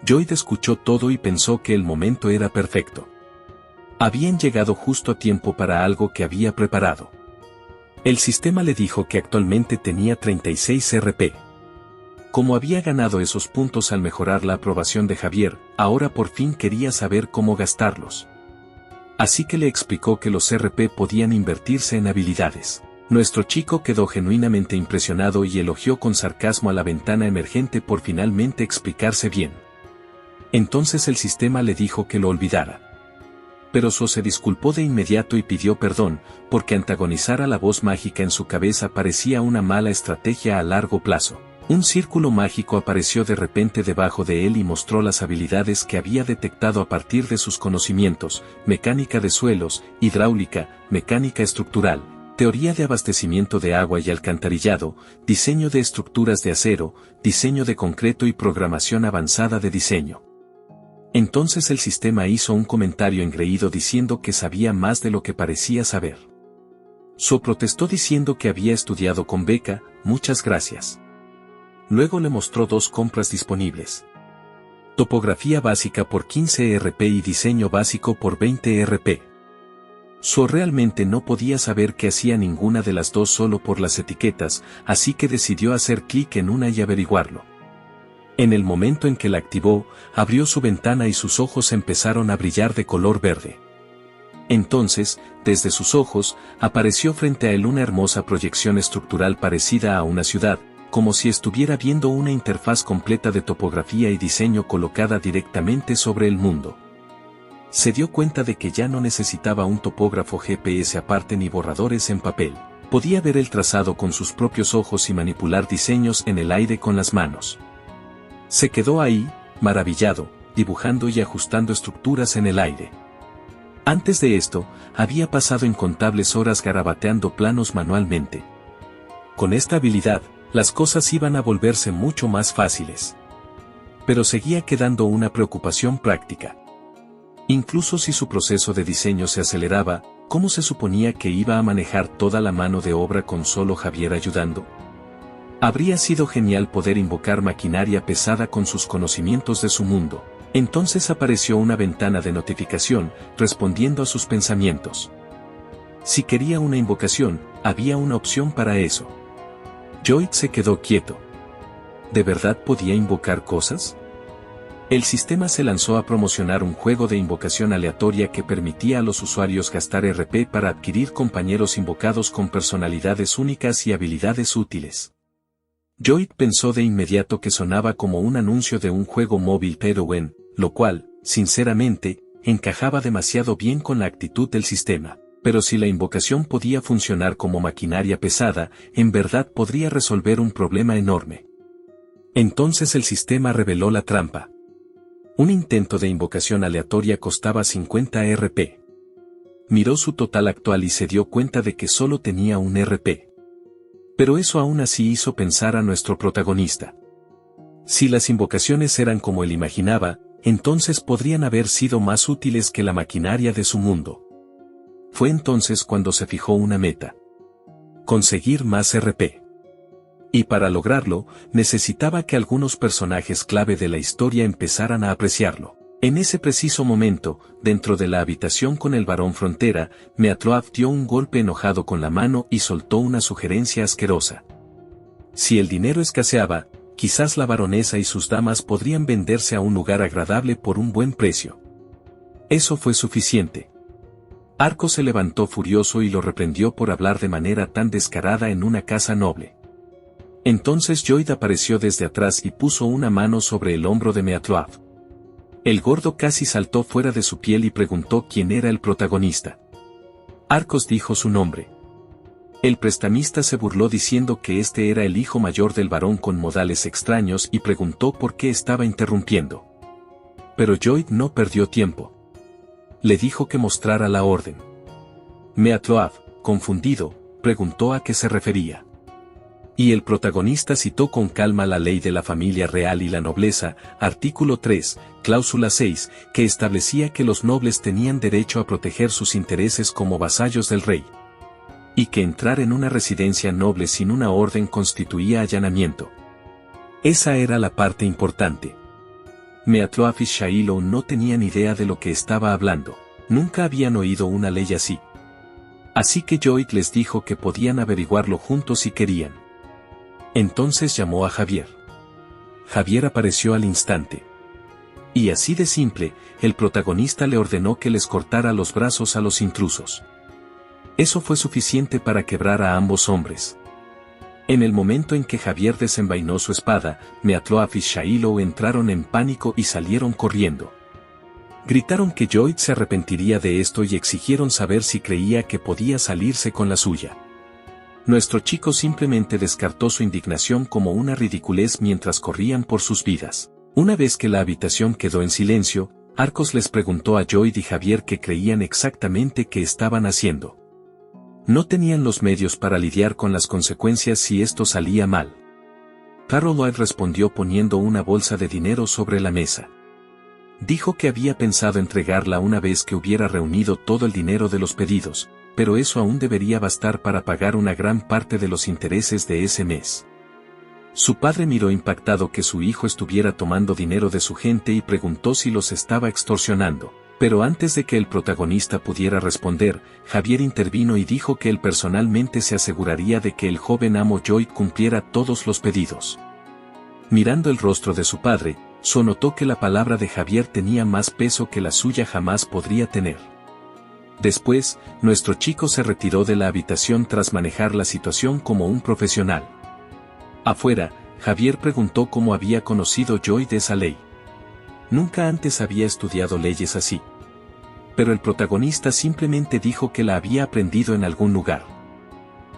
Lloyd escuchó todo y pensó que el momento era perfecto. Habían llegado justo a tiempo para algo que había preparado. El sistema le dijo que actualmente tenía 36 RP. Como había ganado esos puntos al mejorar la aprobación de Javier, ahora por fin quería saber cómo gastarlos. Así que le explicó que los RP podían invertirse en habilidades. Nuestro chico quedó genuinamente impresionado y elogió con sarcasmo a la ventana emergente por finalmente explicarse bien. Entonces el sistema le dijo que lo olvidara. Pero So se disculpó de inmediato y pidió perdón, porque antagonizar a la voz mágica en su cabeza parecía una mala estrategia a largo plazo. Un círculo mágico apareció de repente debajo de él y mostró las habilidades que había detectado a partir de sus conocimientos: mecánica de suelos, hidráulica, mecánica estructural, teoría de abastecimiento de agua y alcantarillado, diseño de estructuras de acero, diseño de concreto y programación avanzada de diseño. Entonces el sistema hizo un comentario engreído diciendo que sabía más de lo que parecía saber. So protestó diciendo que había estudiado con beca, muchas gracias. Luego le mostró 2 compras disponibles. Topografía básica por 15 RP y diseño básico por 20 RP. So realmente no podía saber qué hacía ninguna de las dos solo por las etiquetas, así que decidió hacer clic en una y averiguarlo. En el momento en que la activó, abrió su ventana y sus ojos empezaron a brillar de color verde. Entonces, desde sus ojos, apareció frente a él una hermosa proyección estructural parecida a una ciudad, como si estuviera viendo una interfaz completa de topografía y diseño colocada directamente sobre el mundo. Se dio cuenta de que ya no necesitaba un topógrafo GPS aparte ni borradores en papel. Podía ver el trazado con sus propios ojos y manipular diseños en el aire con las manos. Se quedó ahí, maravillado, dibujando y ajustando estructuras en el aire. Antes de esto, había pasado incontables horas garabateando planos manualmente. Con esta habilidad, las cosas iban a volverse mucho más fáciles. Pero seguía quedando una preocupación práctica. Incluso si su proceso de diseño se aceleraba, ¿cómo se suponía que iba a manejar toda la mano de obra con solo Javier ayudando? Habría sido genial poder invocar maquinaria pesada con sus conocimientos de su mundo. Entonces apareció una ventana de notificación, respondiendo a sus pensamientos. Si quería una invocación, había una opción para eso. Lloyd se quedó quieto. ¿De verdad podía invocar cosas? El sistema se lanzó a promocionar un juego de invocación aleatoria que permitía a los usuarios gastar RP para adquirir compañeros invocados con personalidades únicas y habilidades útiles. Lloyd pensó de inmediato que sonaba como un anuncio de un juego móvil Pay-to-Win, lo cual, sinceramente, encajaba demasiado bien con la actitud del sistema. Pero si la invocación podía funcionar como maquinaria pesada, en verdad podría resolver un problema enorme. Entonces el sistema reveló la trampa. Un intento de invocación aleatoria costaba 50 RP. Miró su total actual y se dio cuenta de que solo tenía un RP. Pero eso aún así hizo pensar a nuestro protagonista. Si las invocaciones eran como él imaginaba, entonces podrían haber sido más útiles que la maquinaria de su mundo. Fue entonces cuando se fijó una meta: conseguir más RP. Y para lograrlo, necesitaba que algunos personajes clave de la historia empezaran a apreciarlo. En ese preciso momento, dentro de la habitación con el varón frontera, Meatloaf dio un golpe enojado con la mano y soltó una sugerencia asquerosa. Si el dinero escaseaba, quizás la baronesa y sus damas podrían venderse a un lugar agradable por un buen precio. Eso fue suficiente. Arco se levantó furioso y lo reprendió por hablar de manera tan descarada en una casa noble. Entonces Lloyd apareció desde atrás y puso una mano sobre el hombro de Meatloaf. El gordo casi saltó fuera de su piel y preguntó quién era el protagonista. Arcos dijo su nombre. El prestamista se burló diciendo que este era el hijo mayor del varón con modales extraños y preguntó por qué estaba interrumpiendo. Pero Lloyd no perdió tiempo. Le dijo que mostrara la orden. Meatloaf, confundido, preguntó a qué se refería. Y el protagonista citó con calma la ley de la familia real y la nobleza, artículo 3, cláusula 6, que establecía que los nobles tenían derecho a proteger sus intereses como vasallos del rey. Y que entrar en una residencia noble sin una orden constituía allanamiento. Esa era la parte importante. Meatloaf y Shiloh no tenían idea de lo que estaba hablando, nunca habían oído una ley así. Así que Lloyd les dijo que podían averiguarlo juntos si querían. Entonces llamó a Javier. Javier apareció al instante. Y así de simple, el protagonista le ordenó que les cortara los brazos a los intrusos. Eso fue suficiente para quebrar a ambos hombres. En el momento en que Javier desenvainó su espada, Meatloaf y Shiloh entraron en pánico y salieron corriendo. Gritaron que Lloyd se arrepentiría de esto y exigieron saber si creía que podía salirse con la suya. Nuestro chico simplemente descartó su indignación como una ridiculez mientras corrían por sus vidas. Una vez que la habitación quedó en silencio, Arcos les preguntó a Lloyd y Javier qué creían exactamente que estaban haciendo. No tenían los medios para lidiar con las consecuencias si esto salía mal. Carol Lloyd respondió poniendo una bolsa de dinero sobre la mesa. Dijo que había pensado entregarla una vez que hubiera reunido todo el dinero de los pedidos, pero eso aún debería bastar para pagar una gran parte de los intereses de ese mes. Su padre miró impactado que su hijo estuviera tomando dinero de su gente y preguntó si los estaba extorsionando. Pero antes de que el protagonista pudiera responder, Javier intervino y dijo que él personalmente se aseguraría de que el joven amo Lloyd cumpliera todos los pedidos. Mirando el rostro de su padre, Soo notó que la palabra de Javier tenía más peso que la suya jamás podría tener. Después, nuestro chico se retiró de la habitación tras manejar la situación como un profesional. Afuera, Javier preguntó cómo había conocido Lloyd esa ley. Nunca antes había estudiado leyes así. Pero el protagonista simplemente dijo que la había aprendido en algún lugar.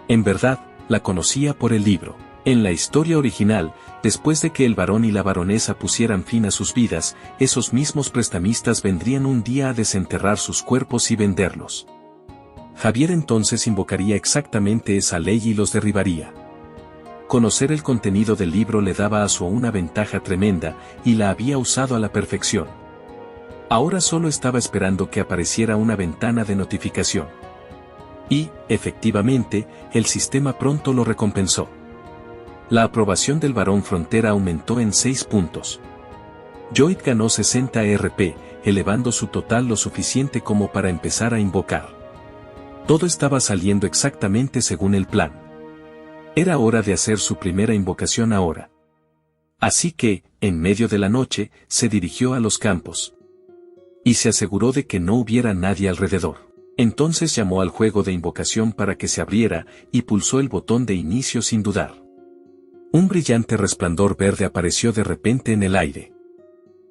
En verdad, la conocía por el libro. En la historia original, después de que el varón y la baronesa pusieran fin a sus vidas, esos mismos prestamistas vendrían un día a desenterrar sus cuerpos y venderlos. Javier entonces invocaría exactamente esa ley y los derribaría. Conocer el contenido del libro le daba a Soo una ventaja tremenda, y la había usado a la perfección. Ahora solo estaba esperando que apareciera una ventana de notificación. Y, efectivamente, el sistema pronto lo recompensó. La aprobación del varón frontera aumentó en 6 puntos. Lloyd ganó 60 RP, elevando su total lo suficiente como para empezar a invocar. Todo estaba saliendo exactamente según el plan. Era hora de hacer su primera invocación ahora. Así que, en medio de la noche, se dirigió a los campos. Y se aseguró de que no hubiera nadie alrededor. Entonces llamó al juego de invocación para que se abriera, y pulsó el botón de inicio sin dudar. Un brillante resplandor verde apareció de repente en el aire.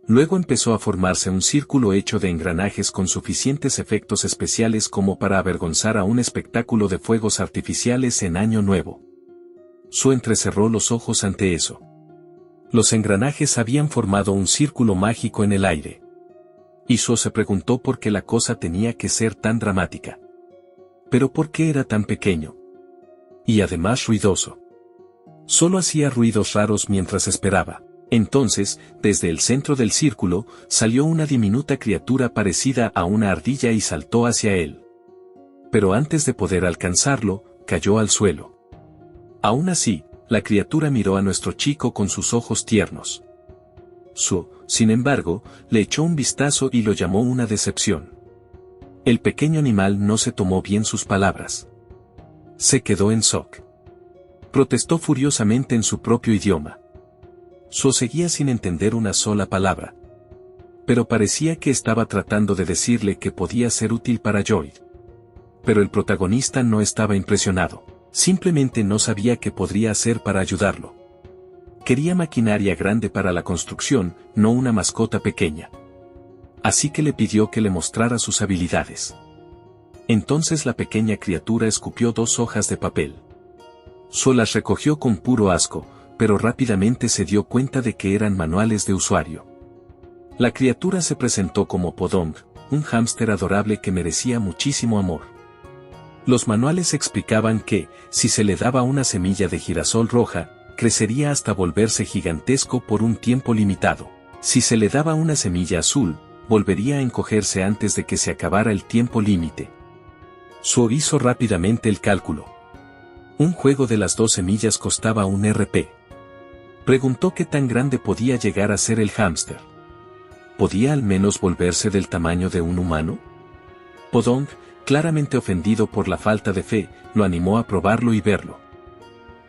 Luego empezó a formarse un círculo hecho de engranajes con suficientes efectos especiales como para avergonzar a un espectáculo de fuegos artificiales en Año Nuevo. Soo entrecerró los ojos ante eso. Los engranajes habían formado un círculo mágico en el aire. Y Soo se preguntó por qué la cosa tenía que ser tan dramática. Pero ¿por qué era tan pequeño? Y además ruidoso. Solo hacía ruidos raros mientras esperaba. Entonces, desde el centro del círculo, salió una diminuta criatura parecida a una ardilla y saltó hacia él. Pero antes de poder alcanzarlo, cayó al suelo. Aún así, la criatura miró a nuestro chico con sus ojos tiernos. Soo, sin embargo, le echó un vistazo y lo llamó una decepción. El pequeño animal no se tomó bien sus palabras. Se quedó en shock. Protestó furiosamente en su propio idioma. Soo seguía sin entender una sola palabra. Pero parecía que estaba tratando de decirle que podía ser útil para Lloyd. Pero el protagonista no estaba impresionado. Simplemente no sabía qué podría hacer para ayudarlo. Quería maquinaria grande para la construcción, no una mascota pequeña. Así que le pidió que le mostrara sus habilidades. Entonces la pequeña criatura escupió 2 hojas de papel. Zo las recogió con puro asco, pero rápidamente se dio cuenta de que eran manuales de usuario. La criatura se presentó como Podong, un hámster adorable que merecía muchísimo amor. Los manuales explicaban que, si se le daba una semilla de girasol roja, crecería hasta volverse gigantesco por un tiempo limitado. Si se le daba una semilla azul, volvería a encogerse antes de que se acabara el tiempo límite. Zo hizo rápidamente el cálculo. Un juego de las 2 semillas costaba 1 RP. Preguntó qué tan grande podía llegar a ser el hámster. ¿Podía al menos volverse del tamaño de un humano? Podong, claramente ofendido por la falta de fe, lo animó a probarlo y verlo.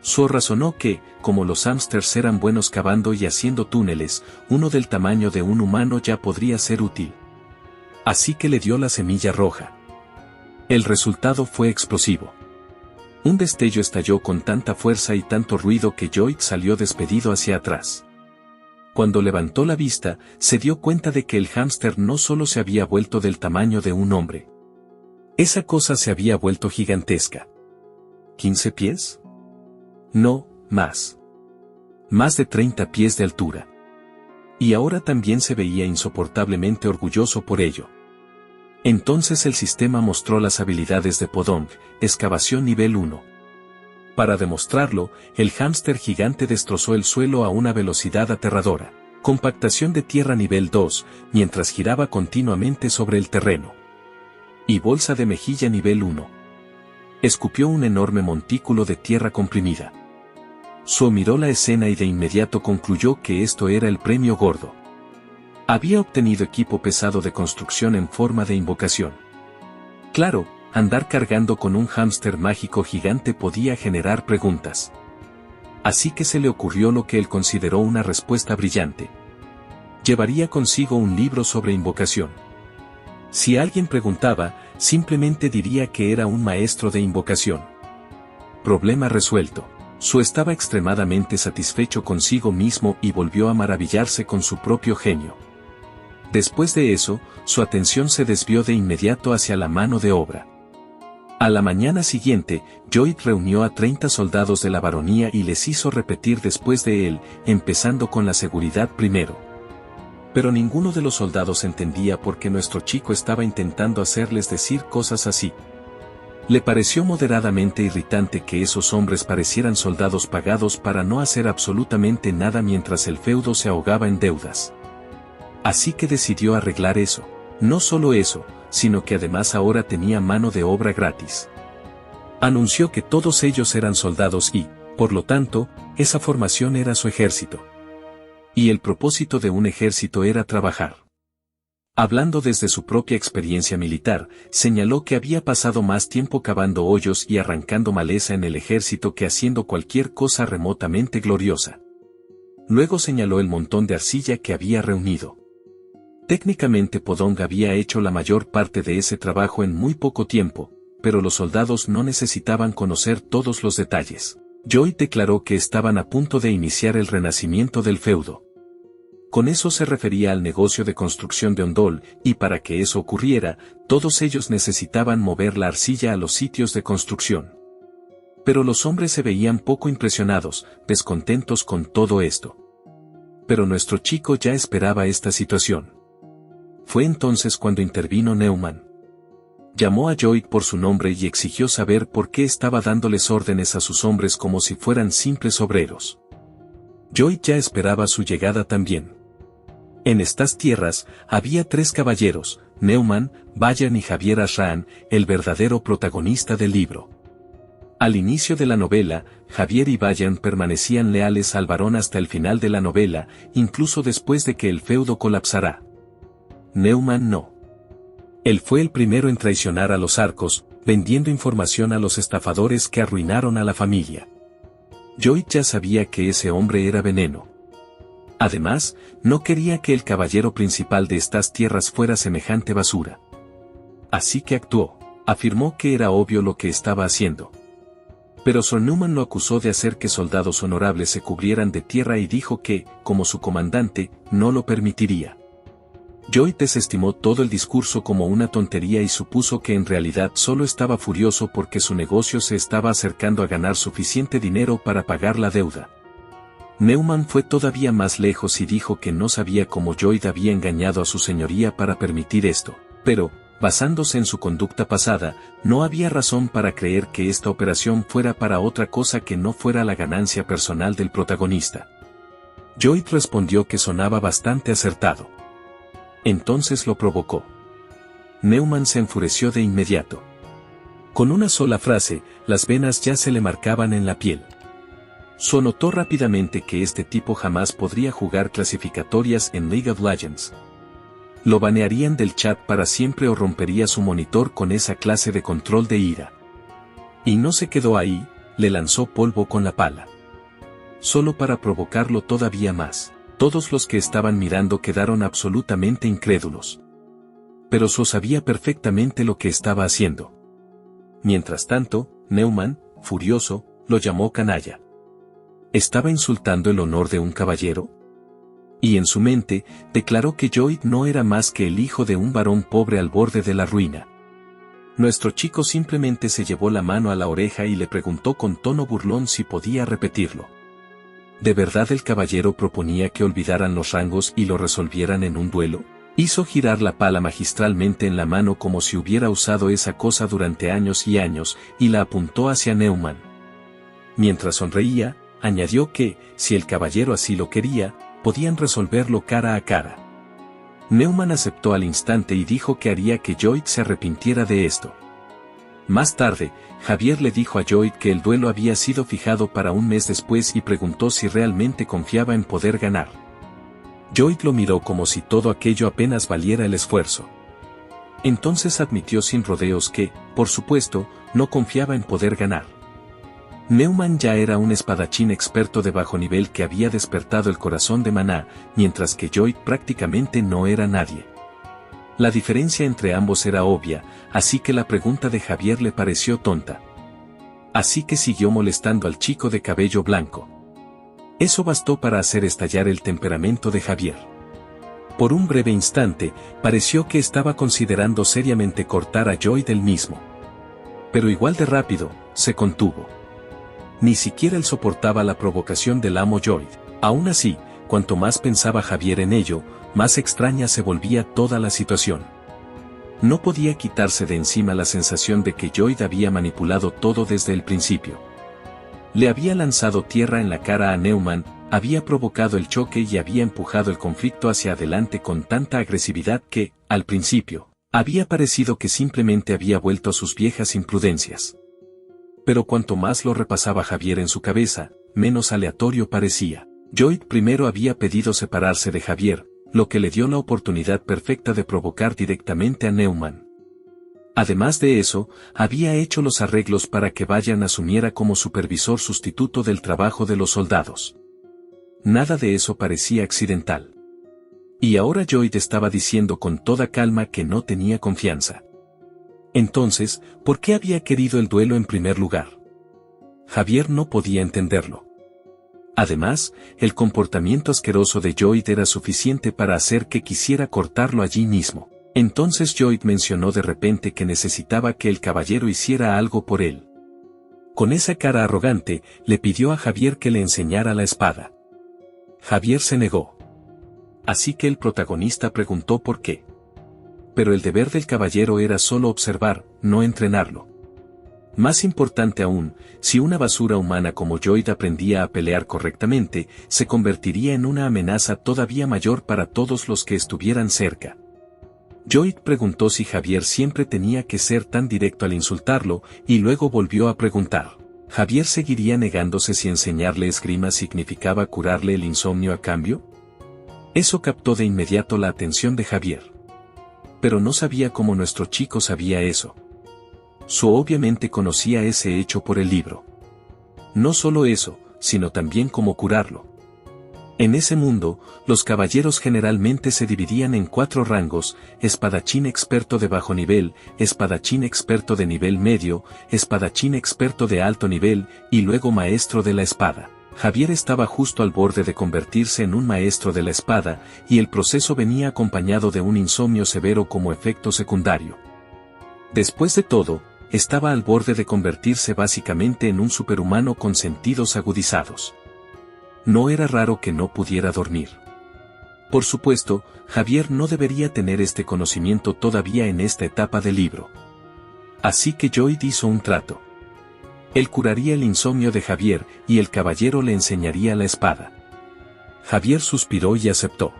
Zo razonó que, como los hámsters eran buenos cavando y haciendo túneles, uno del tamaño de un humano ya podría ser útil. Así que le dio la semilla roja. El resultado fue explosivo. Un destello estalló con tanta fuerza y tanto ruido que Joy salió despedido hacia atrás. Cuando levantó la vista, se dio cuenta de que el hámster no solo se había vuelto del tamaño de un hombre. Esa cosa se había vuelto gigantesca. ¿15 pies? No, más. Más de 30 pies de altura. Y ahora también se veía insoportablemente orgulloso por ello. Entonces el sistema mostró las habilidades de Podong, excavación nivel 1. Para demostrarlo, el hámster gigante destrozó el suelo a una velocidad aterradora. Compactación de tierra nivel 2, mientras giraba continuamente sobre el terreno. Y bolsa de mejilla nivel 1. Escupió un enorme montículo de tierra comprimida. Zo miró la escena y de inmediato concluyó que esto era el premio gordo. Había obtenido equipo pesado de construcción en forma de invocación. Claro, andar cargando con un hámster mágico gigante podía generar preguntas. Así que se le ocurrió lo que él consideró una respuesta brillante. Llevaría consigo un libro sobre invocación. Si alguien preguntaba, simplemente diría que era un maestro de invocación. Problema resuelto. Zo estaba extremadamente satisfecho consigo mismo y volvió a maravillarse con su propio genio. Después de eso, su atención se desvió de inmediato hacia la mano de obra. A la mañana siguiente, Joy reunió a 30 soldados de la baronía y les hizo repetir después de él, empezando con la seguridad primero. Pero ninguno de los soldados entendía por qué nuestro chico estaba intentando hacerles decir cosas así. Le pareció moderadamente irritante que esos hombres parecieran soldados pagados para no hacer absolutamente nada mientras el feudo se ahogaba en deudas. Así que decidió arreglar eso. No solo eso, sino que además ahora tenía mano de obra gratis. Anunció que todos ellos eran soldados y, por lo tanto, esa formación era su ejército. Y el propósito de un ejército era trabajar. Hablando desde su propia experiencia militar, señaló que había pasado más tiempo cavando hoyos y arrancando maleza en el ejército que haciendo cualquier cosa remotamente gloriosa. Luego señaló el montón de arcilla que había reunido. Técnicamente Podong había hecho la mayor parte de ese trabajo en muy poco tiempo, pero los soldados no necesitaban conocer todos los detalles. Joy declaró que estaban a punto de iniciar el renacimiento del feudo. Con eso se refería al negocio de construcción de Ondol, y para que eso ocurriera, todos ellos necesitaban mover la arcilla a los sitios de construcción. Pero los hombres se veían poco impresionados, descontentos con todo esto. Pero nuestro chico ya esperaba esta situación. Fue entonces cuando intervino Neumann. Llamó a Joy por su nombre y exigió saber por qué estaba dándoles órdenes a sus hombres como si fueran simples obreros. Joy ya esperaba su llegada también. En estas tierras, había 3 caballeros, Neumann, Bayern y Javier Ashran, el verdadero protagonista del libro. Al inicio de la novela, Javier y Bayern permanecían leales al varón hasta el final de la novela, incluso después de que el feudo colapsará. Neumann no. Él fue el primero en traicionar a los arcos, vendiendo información a los estafadores que arruinaron a la familia. Joy ya sabía que ese hombre era veneno. Además, no quería que el caballero principal de estas tierras fuera semejante basura. Así que actuó, afirmó que era obvio lo que estaba haciendo. Pero Sir Neumann lo acusó de hacer que soldados honorables se cubrieran de tierra y dijo que, como su comandante, no lo permitiría. Joy desestimó todo el discurso como una tontería y supuso que en realidad solo estaba furioso porque su negocio se estaba acercando a ganar suficiente dinero para pagar la deuda. Neumann fue todavía más lejos y dijo que no sabía cómo Joy había engañado a su señoría para permitir esto, pero, basándose en su conducta pasada, no había razón para creer que esta operación fuera para otra cosa que no fuera la ganancia personal del protagonista. Joy respondió que sonaba bastante acertado. Entonces lo provocó. Neumann se enfureció de inmediato. Con una sola frase, las venas ya se le marcaban en la piel. Notó rápidamente que este tipo jamás podría jugar clasificatorias en League of Legends. Lo banearían del chat para siempre o rompería su monitor con esa clase de control de ira. Y no se quedó ahí, le lanzó polvo con la pala. Solo para provocarlo todavía más. Todos los que estaban mirando quedaron absolutamente incrédulos. Pero So sabía perfectamente lo que estaba haciendo. Mientras tanto, Neumann, furioso, lo llamó canalla. ¿Estaba insultando el honor de un caballero? Y en su mente, declaró que Joy no era más que el hijo de un varón pobre al borde de la ruina. Nuestro chico simplemente se llevó la mano a la oreja y le preguntó con tono burlón si podía repetirlo. ¿De verdad el caballero proponía que olvidaran los rangos y lo resolvieran en un duelo? Hizo girar la pala magistralmente en la mano como si hubiera usado esa cosa durante años y años, y la apuntó hacia Neumann. Mientras sonreía, añadió que, si el caballero así lo quería, podían resolverlo cara a cara. Neumann aceptó al instante y dijo que haría que Joy se arrepintiera de esto. Más tarde, Javier le dijo a Joy que el duelo había sido fijado para un mes después y preguntó si realmente confiaba en poder ganar. Joy lo miró como si todo aquello apenas valiera el esfuerzo. Entonces admitió sin rodeos que, por supuesto, no confiaba en poder ganar. Neumann ya era un espadachín experto de bajo nivel que había despertado el corazón de Maná, mientras que Joy prácticamente no era nadie. La diferencia entre ambos era obvia, así que la pregunta de Javier le pareció tonta. Así que siguió molestando al chico de cabello blanco. Eso bastó para hacer estallar el temperamento de Javier. Por un breve instante, pareció que estaba considerando seriamente cortar a Joy del mismo. Pero igual de rápido, se contuvo. Ni siquiera él soportaba la provocación del amo Joy. Aún así, cuanto más pensaba Javier en ello, más extraña se volvía toda la situación. No podía quitarse de encima la sensación de que Joy había manipulado todo desde el principio. Le había lanzado tierra en la cara a Neumann, había provocado el choque y había empujado el conflicto hacia adelante con tanta agresividad que, al principio, había parecido que simplemente había vuelto a sus viejas imprudencias. Pero cuanto más lo repasaba Javier en su cabeza, menos aleatorio parecía. Joy primero había pedido separarse de Javier, lo que le dio la oportunidad perfecta de provocar directamente a Neumann. Además de eso, había hecho los arreglos para que Vayan asumiera como supervisor sustituto del trabajo de los soldados. Nada de eso parecía accidental. Y ahora Joy estaba diciendo con toda calma que no tenía confianza. Entonces, ¿por qué había querido el duelo en primer lugar? Javier no podía entenderlo. Además, el comportamiento asqueroso de Joy era suficiente para hacer que quisiera cortarlo allí mismo. Entonces Joy mencionó de repente que necesitaba que el caballero hiciera algo por él. Con esa cara arrogante, le pidió a Javier que le enseñara la espada. Javier se negó. Así que el protagonista preguntó por qué. Pero el deber del caballero era solo observar, no entrenarlo. Más importante aún, si una basura humana como Joy aprendía a pelear correctamente, se convertiría en una amenaza todavía mayor para todos los que estuvieran cerca. Joy preguntó si Javier siempre tenía que ser tan directo al insultarlo, y luego volvió a preguntar. ¿Javier seguiría negándose si enseñarle esgrima significaba curarle el insomnio a cambio? Eso captó de inmediato la atención de Javier. Pero no sabía cómo nuestro chico sabía eso. So obviamente conocía ese hecho por el libro. No solo eso, sino también cómo curarlo. En ese mundo, los caballeros generalmente se dividían en 4 rangos: espadachín experto de bajo nivel, espadachín experto de nivel medio, espadachín experto de alto nivel, y luego maestro de la espada. Javier estaba justo al borde de convertirse en un maestro de la espada, y el proceso venía acompañado de un insomnio severo como efecto secundario. Después de todo, estaba al borde de convertirse básicamente en un superhumano con sentidos agudizados. No era raro que no pudiera dormir. Por supuesto, Javier no debería tener este conocimiento todavía en esta etapa del libro. Así que Lloyd hizo un trato. Él curaría el insomnio de Javier y el caballero le enseñaría la espada. Javier suspiró y aceptó.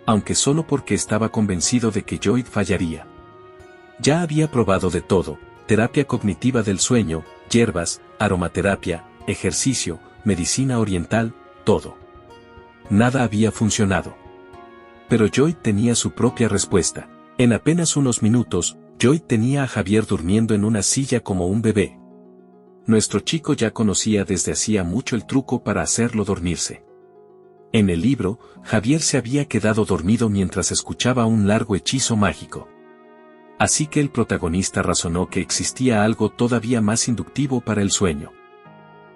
Aunque solo porque estaba convencido de que Lloyd fallaría. Ya había probado de todo: terapia cognitiva del sueño, hierbas, aromaterapia, ejercicio, medicina oriental, todo. Nada había funcionado. Pero Lloyd tenía su propia respuesta. En apenas unos minutos, Lloyd tenía a Javier durmiendo en una silla como un bebé. Nuestro chico ya conocía desde hacía mucho el truco para hacerlo dormirse. En el libro, Javier se había quedado dormido mientras escuchaba un largo hechizo mágico. Así que el protagonista razonó que existía algo todavía más inductivo para el sueño: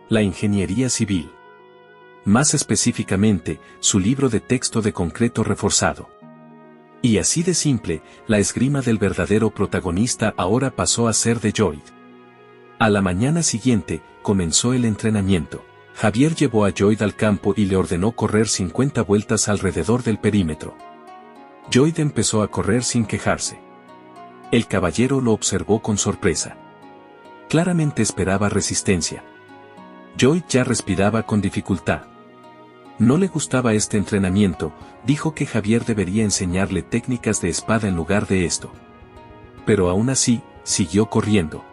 la ingeniería civil. Más específicamente, su libro de texto de concreto reforzado. Y así de simple, la esgrima del verdadero protagonista ahora pasó a ser de Lloyd. A la mañana siguiente, comenzó el entrenamiento. Javier llevó a Lloyd al campo y le ordenó correr 50 vueltas alrededor del perímetro. Lloyd empezó a correr sin quejarse. El caballero lo observó con sorpresa. Claramente esperaba resistencia. Lloyd ya respiraba con dificultad. No le gustaba este entrenamiento, dijo que Javier debería enseñarle técnicas de espada en lugar de esto. Pero aún así, siguió corriendo.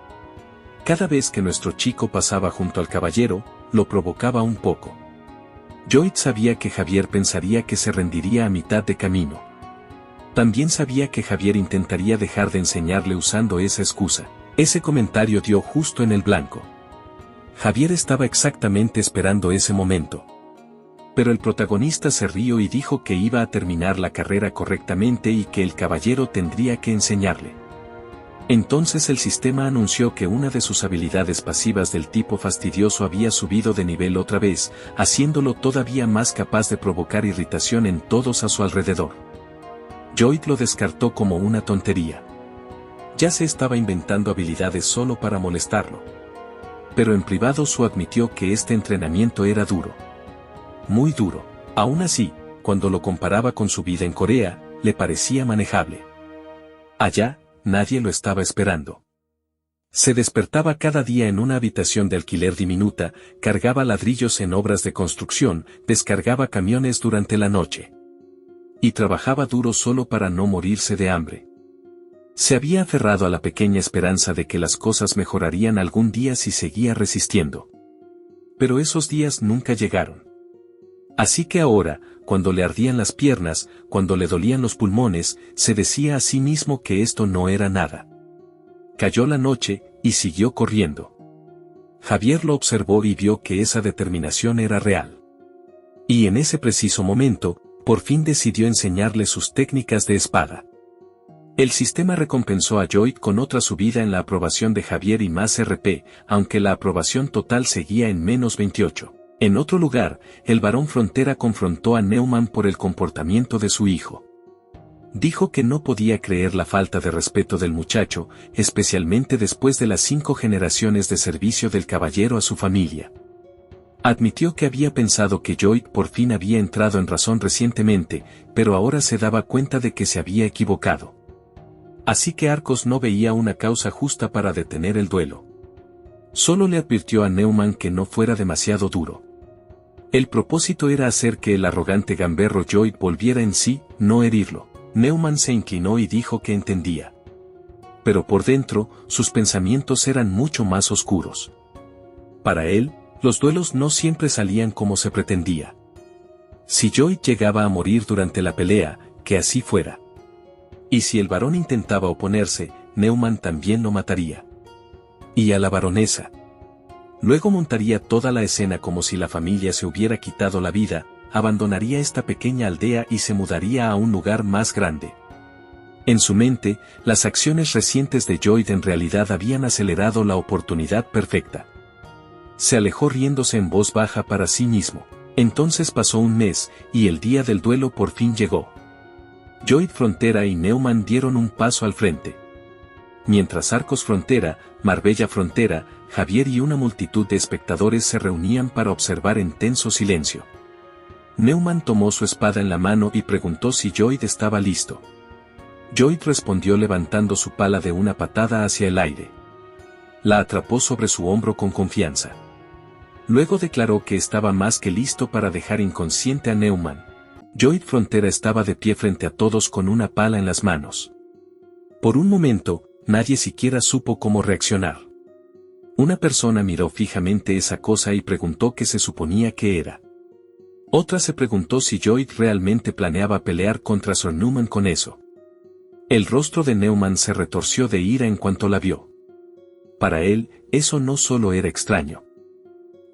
Cada vez que nuestro chico pasaba junto al caballero, lo provocaba un poco. Lloyd sabía que Javier pensaría que se rendiría a mitad de camino. También sabía que Javier intentaría dejar de enseñarle usando esa excusa. Ese comentario dio justo en el blanco. Javier estaba exactamente esperando ese momento. Pero el protagonista se rió y dijo que iba a terminar la carrera correctamente y que el caballero tendría que enseñarle. Entonces el sistema anunció que una de sus habilidades pasivas del tipo fastidioso había subido de nivel otra vez, haciéndolo todavía más capaz de provocar irritación en todos a su alrededor. Lloyd lo descartó como una tontería. Ya se estaba inventando habilidades solo para molestarlo. Pero en privado Su admitió que este entrenamiento era duro. Muy duro. Aún así, cuando lo comparaba con su vida en Corea, le parecía manejable. Allá, nadie lo estaba esperando. Se despertaba cada día en una habitación de alquiler diminuta, cargaba ladrillos en obras de construcción, descargaba camiones durante la noche. Y trabajaba duro solo para no morirse de hambre. Se había aferrado a la pequeña esperanza de que las cosas mejorarían algún día si seguía resistiendo. Pero esos días nunca llegaron. Así que ahora, cuando le ardían las piernas, cuando le dolían los pulmones, se decía a sí mismo que esto no era nada. Cayó la noche, y siguió corriendo. Javier lo observó y vio que esa determinación era real. Y en ese preciso momento, por fin decidió enseñarle sus técnicas de espada. El sistema recompensó a Lloyd con otra subida en la aprobación de Javier y más RP, aunque la aprobación total seguía en menos 28. En otro lugar, el barón Frontera confrontó a Neumann por el comportamiento de su hijo. Dijo que no podía creer la falta de respeto del muchacho, especialmente después de las 5 generaciones de servicio del caballero a su familia. Admitió que había pensado que Lloyd por fin había entrado en razón recientemente, pero ahora se daba cuenta de que se había equivocado. Así que Arcos no veía una causa justa para detener el duelo. Solo le advirtió a Neumann que no fuera demasiado duro. El propósito era hacer que el arrogante gamberro Lloyd volviera en sí, no herirlo. Neumann se inclinó y dijo que entendía. Pero por dentro, sus pensamientos eran mucho más oscuros. Para él, los duelos no siempre salían como se pretendía. Si Lloyd llegaba a morir durante la pelea, que así fuera. Y si el varón intentaba oponerse, Neumann también lo mataría. Y a la baronesa. Luego montaría toda la escena como si la familia se hubiera quitado la vida, abandonaría esta pequeña aldea y se mudaría a un lugar más grande. En su mente, las acciones recientes de Lloyd en realidad habían acelerado la oportunidad perfecta. Se alejó riéndose en voz baja para sí mismo. Entonces pasó un mes, y el día del duelo por fin llegó. Lloyd Frontera y Neumann dieron un paso al frente. Mientras Arcos Frontera, Marbella Frontera, Javier y una multitud de espectadores se reunían para observar en tenso silencio. Neumann tomó su espada en la mano y preguntó si Lloyd estaba listo. Lloyd respondió levantando su pala de una patada hacia el aire. La atrapó sobre su hombro con confianza. Luego declaró que estaba más que listo para dejar inconsciente a Neumann. Lloyd Frontera estaba de pie frente a todos con una pala en las manos. Por un momento, nadie siquiera supo cómo reaccionar. Una persona miró fijamente esa cosa y preguntó qué se suponía que era. Otra se preguntó si Lloyd realmente planeaba pelear contra Sir Neumann con eso. El rostro de Neumann se retorció de ira en cuanto la vio. Para él, eso no solo era extraño.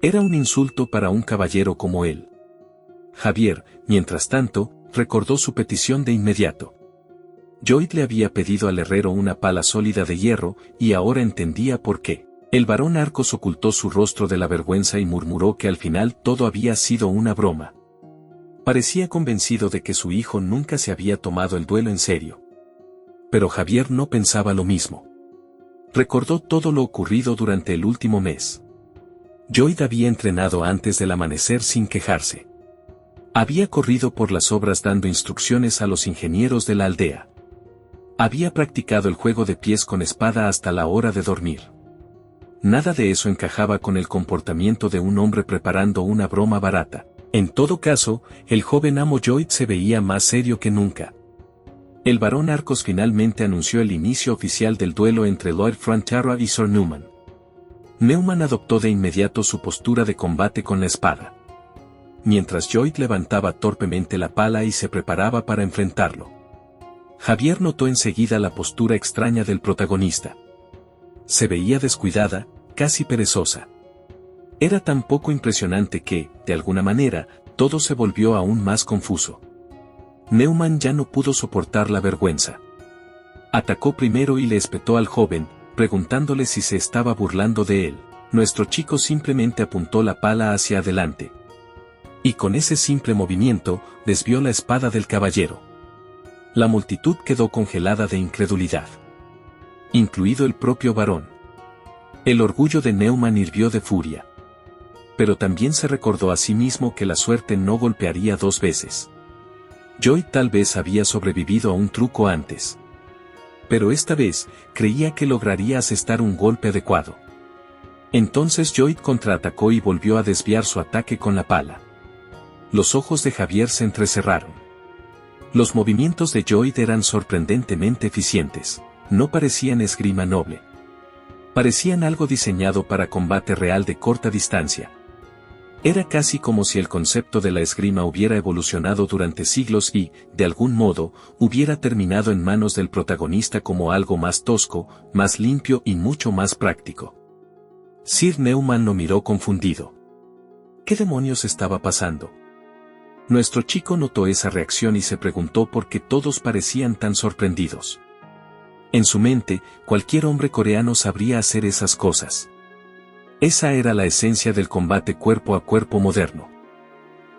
Era un insulto para un caballero como él. Javier, mientras tanto, recordó su petición de inmediato. Lloyd le había pedido al herrero una pala sólida de hierro, y ahora entendía por qué. El barón Arcos ocultó su rostro de la vergüenza y murmuró que al final todo había sido una broma. Parecía convencido de que su hijo nunca se había tomado el duelo en serio. Pero Javier no pensaba lo mismo. Recordó todo lo ocurrido durante el último mes. Lloyd había entrenado antes del amanecer sin quejarse. Había corrido por las obras dando instrucciones a los ingenieros de la aldea. Había practicado el juego de pies con espada hasta la hora de dormir. Nada de eso encajaba con el comportamiento de un hombre preparando una broma barata. En todo caso, el joven amo Lloyd se veía más serio que nunca. El barón Arcos finalmente anunció el inicio oficial del duelo entre Lloyd Frontera y Sir Neumann. Neumann adoptó de inmediato su postura de combate con la espada. Mientras Lloyd levantaba torpemente la pala y se preparaba para enfrentarlo. Javier notó enseguida la postura extraña del protagonista. Se veía descuidada, casi perezosa. Era tan poco impresionante que, de alguna manera, todo se volvió aún más confuso. Neumann ya no pudo soportar la vergüenza. Atacó primero y le espetó al joven, preguntándole si se estaba burlando de él. Nuestro chico simplemente apuntó la pala hacia adelante. Y con ese simple movimiento, desvió la espada del caballero. La multitud quedó congelada de incredulidad. Incluido el propio varón. El orgullo de Neumann hirvió de furia. Pero también se recordó a sí mismo que la suerte no golpearía dos veces. Lloyd tal vez había sobrevivido a un truco antes. Pero esta vez, creía que lograría asestar un golpe adecuado. Entonces Lloyd contraatacó y volvió a desviar su ataque con la pala. Los ojos de Javier se entrecerraron. Los movimientos de Lloyd eran sorprendentemente eficientes. No parecían esgrima noble. Parecían algo diseñado para combate real de corta distancia. Era casi como si el concepto de la esgrima hubiera evolucionado durante siglos y, de algún modo, hubiera terminado en manos del protagonista como algo más tosco, más limpio y mucho más práctico. Sir Neumann lo miró confundido. ¿Qué demonios estaba pasando? Nuestro chico notó esa reacción y se preguntó por qué todos parecían tan sorprendidos. En su mente, cualquier hombre coreano sabría hacer esas cosas. Esa era la esencia del combate cuerpo a cuerpo moderno.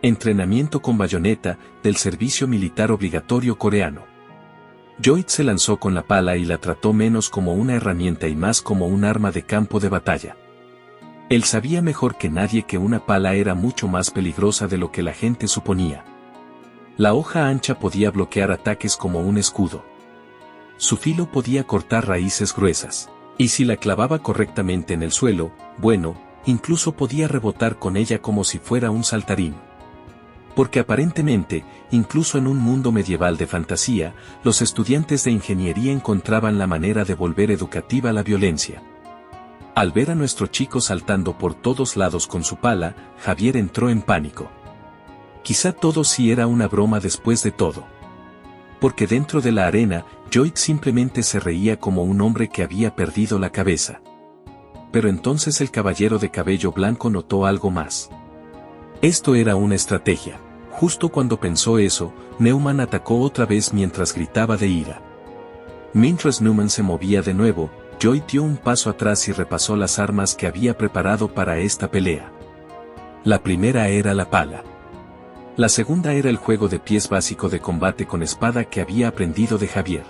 Entrenamiento con bayoneta, del servicio militar obligatorio coreano. Lloyd se lanzó con la pala y la trató menos como una herramienta y más como un arma de campo de batalla. Él sabía mejor que nadie que una pala era mucho más peligrosa de lo que la gente suponía. La hoja ancha podía bloquear ataques como un escudo. Su filo podía cortar raíces gruesas. Y si la clavaba correctamente en el suelo, bueno, incluso podía rebotar con ella como si fuera un saltarín. Porque aparentemente, incluso en un mundo medieval de fantasía, los estudiantes de ingeniería encontraban la manera de volver educativa la violencia. Al ver a nuestro chico saltando por todos lados con su pala, Javier entró en pánico. Quizá todo sí era una broma después de todo. Porque dentro de la arena, Lloyd simplemente se reía como un hombre que había perdido la cabeza. Pero entonces el caballero de cabello blanco notó algo más. Esto era una estrategia. Justo cuando pensó eso, Neumann atacó otra vez mientras gritaba de ira. Mientras Neumann se movía de nuevo, Joy dio un paso atrás y repasó las armas que había preparado para esta pelea. La primera era la pala. La segunda era el juego de pies básico de combate con espada que había aprendido de Javier.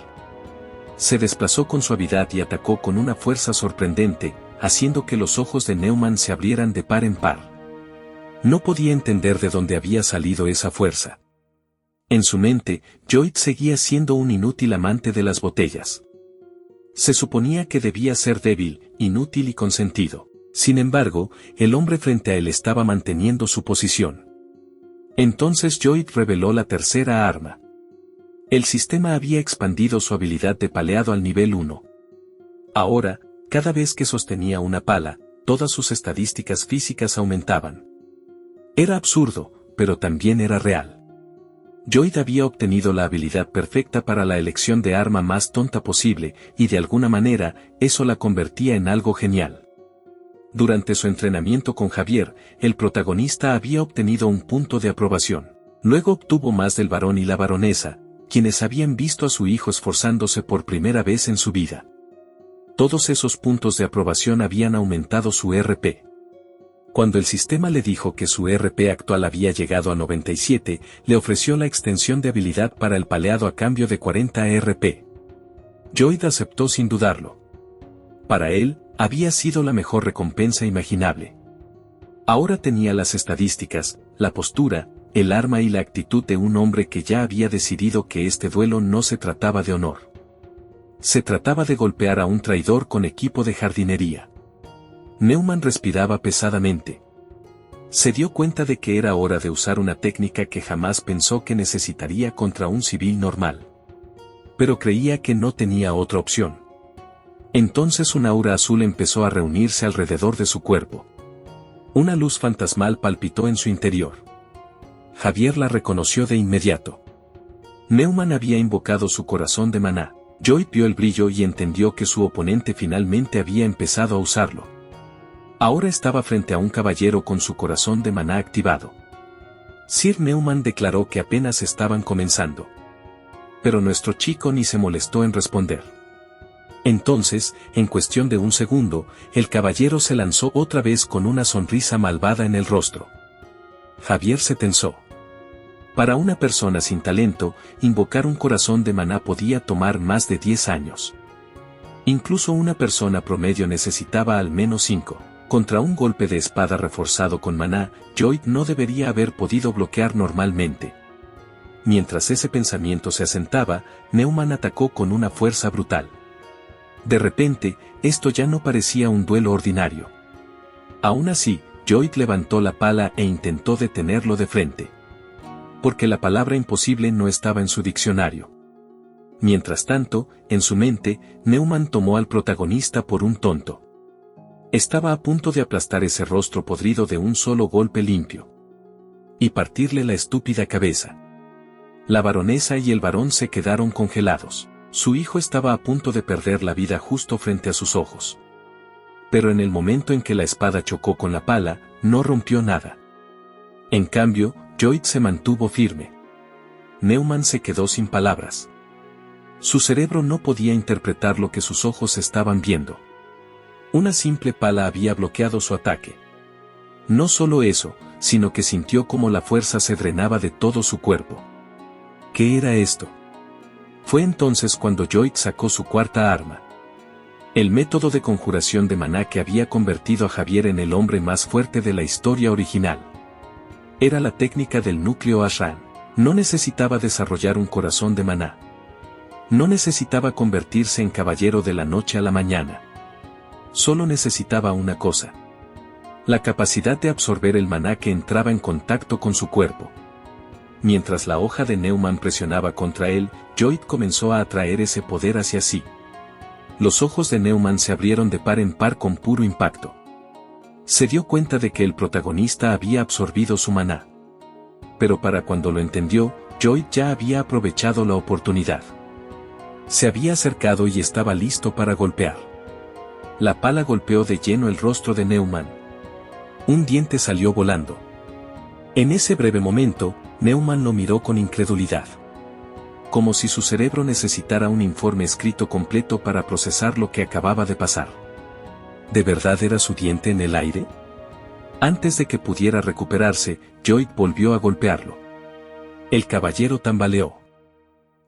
Se desplazó con suavidad y atacó con una fuerza sorprendente, haciendo que los ojos de Neumann se abrieran de par en par. No podía entender de dónde había salido esa fuerza. En su mente, Joy seguía siendo un inútil amante de las botellas. Se suponía que debía ser débil, inútil y consentido. Sin embargo, el hombre frente a él estaba manteniendo su posición. Entonces Joy reveló la tercera arma. El sistema había expandido su habilidad de paleado al nivel 1. Ahora, cada vez que sostenía una pala, todas sus estadísticas físicas aumentaban. Era absurdo, pero también era real. Joy había obtenido la habilidad perfecta para la elección de arma más tonta posible, y de alguna manera, eso la convertía en algo genial. Durante su entrenamiento con Javier, el protagonista había obtenido un punto de aprobación. Luego obtuvo más del varón y la baronesa, quienes habían visto a su hijo esforzándose por primera vez en su vida. Todos esos puntos de aprobación habían aumentado su RP. Cuando el sistema le dijo que su RP actual había llegado a 97, le ofreció la extensión de habilidad para el paleado a cambio de 40 RP. Joy aceptó sin dudarlo. Para él, había sido la mejor recompensa imaginable. Ahora tenía las estadísticas, la postura, el arma y la actitud de un hombre que ya había decidido que este duelo no se trataba de honor. Se trataba de golpear a un traidor con equipo de jardinería. Neumann respiraba pesadamente. Se dio cuenta de que era hora de usar una técnica que jamás pensó que necesitaría contra un civil normal. Pero creía que no tenía otra opción. Entonces un aura azul empezó a reunirse alrededor de su cuerpo. Una luz fantasmal palpitó en su interior. Javier la reconoció de inmediato. Neumann había invocado su corazón de maná. Joy vio el brillo y entendió que su oponente finalmente había empezado a usarlo. Ahora estaba frente a un caballero con su corazón de maná activado. Sir Neumann declaró que apenas estaban comenzando. Pero nuestro chico ni se molestó en responder. Entonces, en cuestión de un segundo, el caballero se lanzó otra vez con una sonrisa malvada en el rostro. Javier se tensó. Para una persona sin talento, invocar un corazón de maná podía tomar más de 10 años. Incluso una persona promedio necesitaba al menos 5. Contra un golpe de espada reforzado con maná, Joy no debería haber podido bloquear normalmente. Mientras ese pensamiento se asentaba, Neumann atacó con una fuerza brutal. De repente, esto ya no parecía un duelo ordinario. Aún así, Joy levantó la pala e intentó detenerlo de frente. Porque la palabra imposible no estaba en su diccionario. Mientras tanto, en su mente, Neumann tomó al protagonista por un tonto. Estaba a punto de aplastar ese rostro podrido de un solo golpe limpio. Y partirle la estúpida cabeza. La baronesa y el varón se quedaron congelados. Su hijo estaba a punto de perder la vida justo frente a sus ojos. Pero en el momento en que la espada chocó con la pala, no rompió nada. En cambio, Joy se mantuvo firme. Neumann se quedó sin palabras. Su cerebro no podía interpretar lo que sus ojos estaban viendo. Una simple pala había bloqueado su ataque. No solo eso, sino que sintió como la fuerza se drenaba de todo su cuerpo. ¿Qué era esto? Fue entonces cuando Joy sacó su cuarta arma. El método de conjuración de maná que había convertido a Javier en el hombre más fuerte de la historia original. Era la técnica del núcleo Ashran. No necesitaba desarrollar un corazón de maná. No necesitaba convertirse en caballero de la noche a la mañana. Solo necesitaba una cosa. La capacidad de absorber el maná que entraba en contacto con su cuerpo. Mientras la hoja de Neumann presionaba contra él, Joy comenzó a atraer ese poder hacia sí. Los ojos de Neumann se abrieron de par en par con puro impacto. Se dio cuenta de que el protagonista había absorbido su maná. Pero para cuando lo entendió, Joy ya había aprovechado la oportunidad. Se había acercado y estaba listo para golpear. La pala golpeó de lleno el rostro de Neumann. Un diente salió volando. En ese breve momento, Neumann lo miró con incredulidad. como si su cerebro necesitara un informe escrito completo para procesar lo que acababa de pasar. ¿De verdad era su diente en el aire? Antes de que pudiera recuperarse, Lloyd volvió a golpearlo. El caballero tambaleó.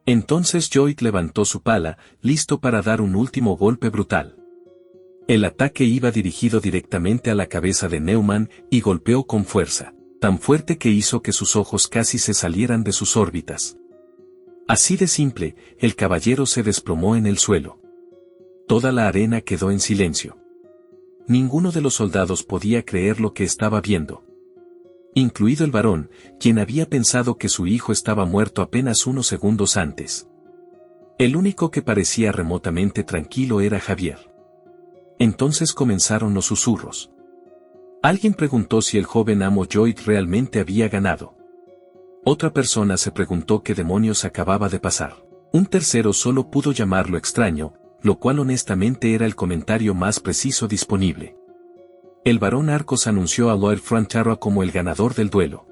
Entonces Lloyd levantó su pala, listo para dar un último golpe brutal. El ataque iba dirigido directamente a la cabeza de Neumann y golpeó con fuerza, tan fuerte que hizo que sus ojos casi se salieran de sus órbitas. Así de simple, el caballero se desplomó en el suelo. Toda la arena quedó en silencio. Ninguno de los soldados podía creer lo que estaba viendo. Incluido el varón, quien había pensado que su hijo estaba muerto apenas unos segundos antes. El único que parecía remotamente tranquilo era Javier. Entonces comenzaron los susurros. Alguien preguntó si el joven amo Lloyd realmente había ganado. Otra persona se preguntó qué demonios acababa de pasar. Un tercero solo pudo llamarlo extraño, lo cual honestamente era el comentario más preciso disponible. El barón Arcos anunció a Lord Frontera como el ganador del duelo.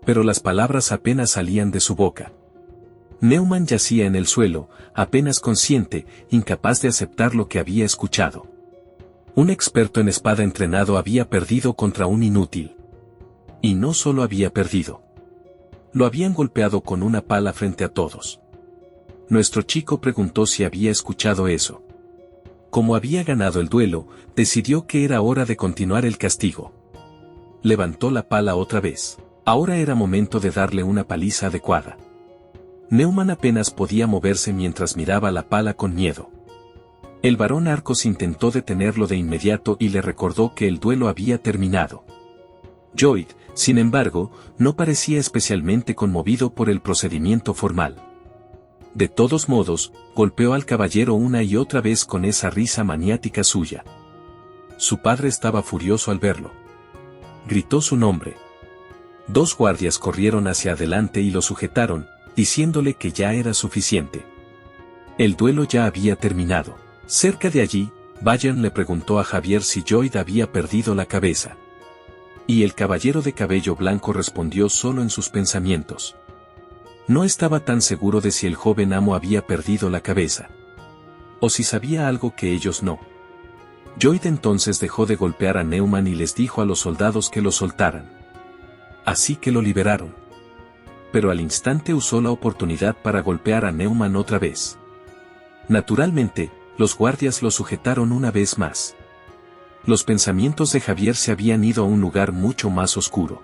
Pero las palabras apenas salían de su boca. Neumann yacía en el suelo, apenas consciente, incapaz de aceptar lo que había escuchado. Un experto en espada entrenado había perdido contra un inútil. Y no solo había perdido. Lo habían golpeado con una pala frente a todos. Nuestro chico preguntó si había escuchado eso. Como había ganado el duelo, decidió que era hora de continuar el castigo. Levantó la pala otra vez. Ahora era momento de darle una paliza adecuada. Neumann apenas podía moverse mientras miraba la pala con miedo. El barón Arcos intentó detenerlo de inmediato y le recordó que el duelo había terminado. Lloyd, sin embargo, no parecía especialmente conmovido por el procedimiento formal. De todos modos, golpeó al caballero una y otra vez con esa risa maniática suya. Su padre estaba furioso al verlo. Gritó su nombre. 2 guardias corrieron hacia adelante y lo sujetaron, diciéndole que ya era suficiente. El duelo ya había terminado. Cerca de allí, Bayern le preguntó a Javier si Lloyd había perdido la cabeza. Y el caballero de cabello blanco respondió solo en sus pensamientos. No estaba tan seguro de si el joven amo había perdido la cabeza. O si sabía algo que ellos no. Lloyd entonces dejó de golpear a Neumann y les dijo a los soldados que lo soltaran. Así que lo liberaron. Pero al instante usó la oportunidad para golpear a Neumann otra vez. Naturalmente, los guardias lo sujetaron una vez más. Los pensamientos de Javier se habían ido a un lugar mucho más oscuro.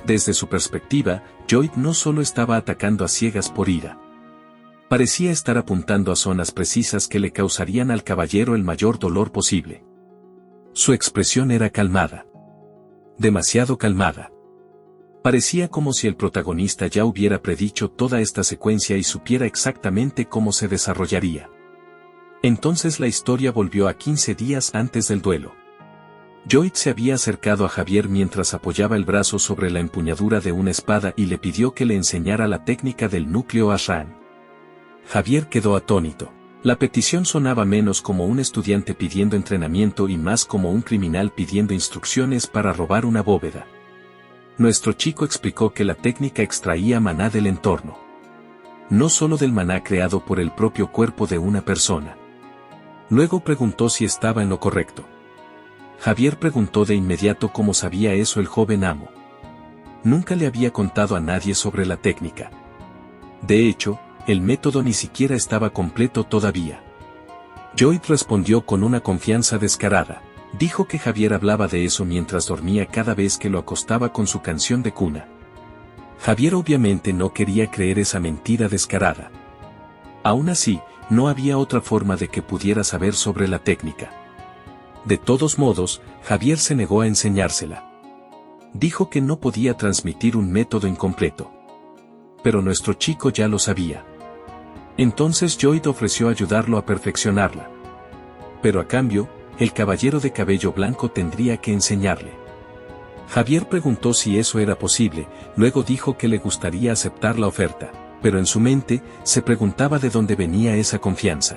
Desde su perspectiva, Lloyd no solo estaba atacando a ciegas por ira. Parecía estar apuntando a zonas precisas que le causarían al caballero el mayor dolor posible. Su expresión era calmada. Demasiado calmada. Parecía como si el protagonista ya hubiera predicho toda esta secuencia y supiera exactamente cómo se desarrollaría. Entonces la historia volvió a 15 días antes del duelo. Lloyd se había acercado a Javier mientras apoyaba el brazo sobre la empuñadura de una espada y le pidió que le enseñara la técnica del núcleo Ashran. Javier quedó atónito. La petición sonaba menos como un estudiante pidiendo entrenamiento y más como un criminal pidiendo instrucciones para robar una bóveda. Nuestro chico explicó que la técnica extraía maná del entorno. No solo del maná creado por el propio cuerpo de una persona. Luego preguntó si estaba en lo correcto. Javier preguntó de inmediato cómo sabía eso el joven amo. Nunca le había contado a nadie sobre la técnica. De hecho, el método ni siquiera estaba completo todavía. Lloyd respondió con una confianza descarada. Dijo que Javier hablaba de eso mientras dormía cada vez que lo acostaba con su canción de cuna. Javier obviamente no quería creer esa mentira descarada. Aún así, no había otra forma de que pudiera saber sobre la técnica. De todos modos, Javier se negó a enseñársela. Dijo que no podía transmitir un método incompleto. Pero nuestro chico ya lo sabía. Entonces Lloyd ofreció ayudarlo a perfeccionarla. Pero a cambio, el caballero de cabello blanco tendría que enseñarle. Javier preguntó si eso era posible, luego dijo que le gustaría aceptar la oferta, pero en su mente, se preguntaba de dónde venía esa confianza.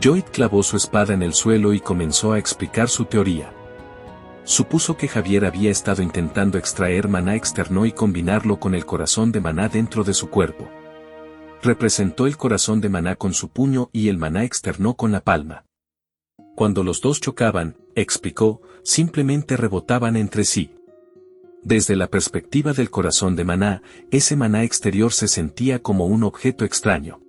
Lloyd clavó su espada en el suelo y comenzó a explicar su teoría. Supuso que Javier había estado intentando extraer maná externo y combinarlo con el corazón de maná dentro de su cuerpo. Representó el corazón de Maná con su puño y el Maná externó con la palma. Cuando los dos chocaban, explicó, simplemente rebotaban entre sí. Desde la perspectiva del corazón de Maná, ese Maná exterior se sentía como un objeto extraño.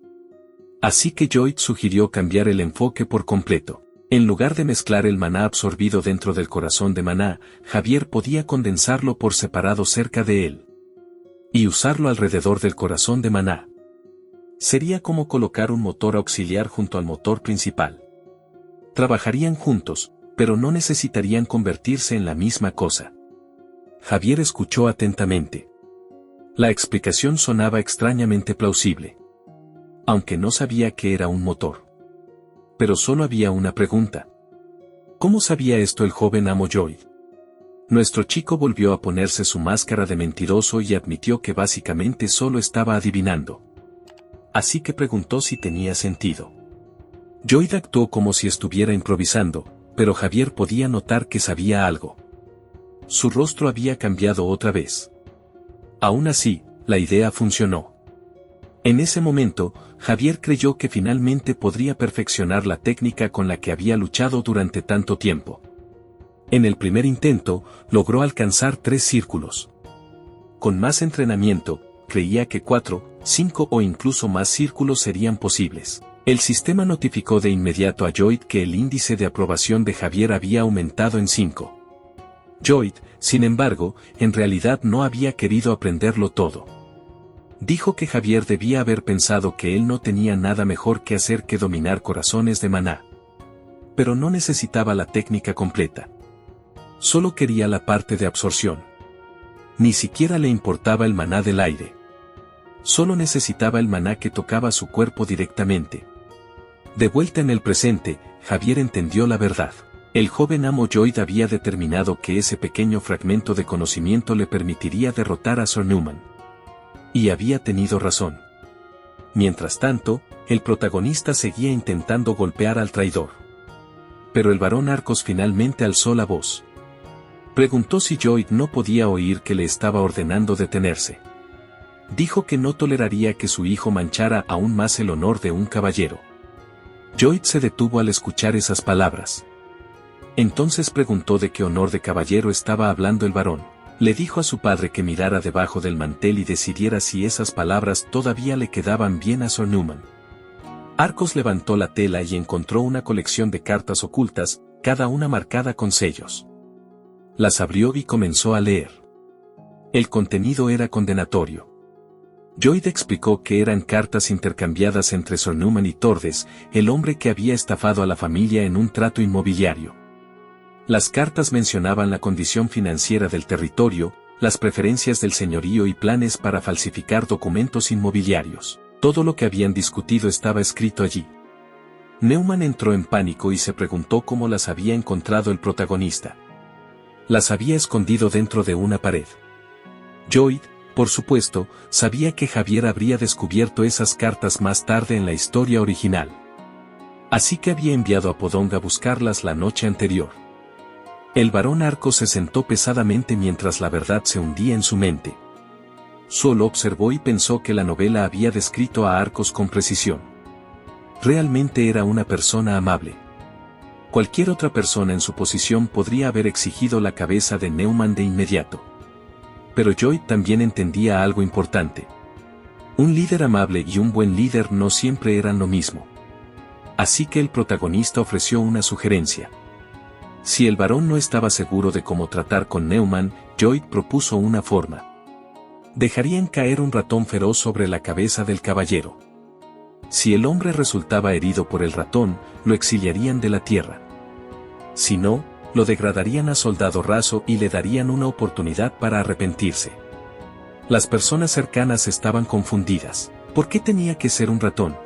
Así que Joyd sugirió cambiar el enfoque por completo. En lugar de mezclar el Maná absorbido dentro del corazón de Maná, Javier podía condensarlo por separado cerca de él. Y usarlo alrededor del corazón de Maná. Sería como colocar un motor auxiliar junto al motor principal. Trabajarían juntos, pero no necesitarían convertirse en la misma cosa. Javier escuchó atentamente. La explicación sonaba extrañamente plausible. Aunque no sabía que era un motor. Pero solo había una pregunta. ¿Cómo sabía esto el joven amo Joyd? Nuestro chico volvió a ponerse su máscara de mentiroso y admitió que básicamente solo estaba adivinando. Así que preguntó si tenía sentido. Joyd actuó como si estuviera improvisando, pero Javier podía notar que sabía algo. Su rostro había cambiado otra vez. Aún así, la idea funcionó. En ese momento, Javier creyó que finalmente podría perfeccionar la técnica con la que había luchado durante tanto tiempo. En el primer intento, logró alcanzar 3 círculos. Con más entrenamiento, creía que 4, 5 o incluso más círculos serían posibles. El sistema notificó de inmediato a Joyd que el índice de aprobación de Javier había aumentado en 5. Joyd, sin embargo, en realidad no había querido aprenderlo todo. Dijo que Javier debía haber pensado que él no tenía nada mejor que hacer que dominar corazones de Maná. Pero no necesitaba la técnica completa. Solo quería la parte de absorción. Ni siquiera le importaba el Maná del aire. Solo necesitaba el Maná que tocaba su cuerpo directamente. De vuelta en el presente, Javier entendió la verdad. El joven amo Joyd había determinado que ese pequeño fragmento de conocimiento le permitiría derrotar a Sir Newman. Y había tenido razón. Mientras tanto, el protagonista seguía intentando golpear al traidor. Pero el barón Arcos finalmente alzó la voz. Preguntó si Joyd no podía oír que le estaba ordenando detenerse. Dijo que no toleraría que su hijo manchara aún más el honor de un caballero. Joyd se detuvo al escuchar esas palabras. Entonces preguntó de qué honor de caballero estaba hablando el varón. Le dijo a su padre que mirara debajo del mantel y decidiera si esas palabras todavía le quedaban bien a Sir Newman. Arcos levantó la tela y encontró una colección de cartas ocultas, cada una marcada con sellos. Las abrió y comenzó a leer. El contenido era condenatorio. Joyd explicó que eran cartas intercambiadas entre Sir Newman y Tordes, el hombre que había estafado a la familia en un trato inmobiliario. Las cartas mencionaban la condición financiera del territorio, las preferencias del señorío y planes para falsificar documentos inmobiliarios. Todo lo que habían discutido estaba escrito allí. Newman entró en pánico y se preguntó cómo las había encontrado el protagonista. Las había escondido dentro de una pared. Joyd, por supuesto, sabía que Javier habría descubierto esas cartas más tarde en la historia original. Así que había enviado a Podong a buscarlas la noche anterior. El barón Arcos se sentó pesadamente mientras la verdad se hundía en su mente. Solo observó y pensó que la novela había descrito a Arcos con precisión. Realmente era una persona amable. Cualquier otra persona en su posición podría haber exigido la cabeza de Newman de inmediato. Pero Joyd también entendía algo importante. Un líder amable y un buen líder no siempre eran lo mismo. Así que el protagonista ofreció una sugerencia. Si el varón no estaba seguro de cómo tratar con Newman, Joyd propuso una forma. Dejarían caer un ratón feroz sobre la cabeza del caballero. Si el hombre resultaba herido por el ratón, lo exiliarían de la tierra. Si no, lo degradarían a soldado raso y le darían una oportunidad para arrepentirse. Las personas cercanas estaban confundidas. ¿Por qué tenía que ser un ratón?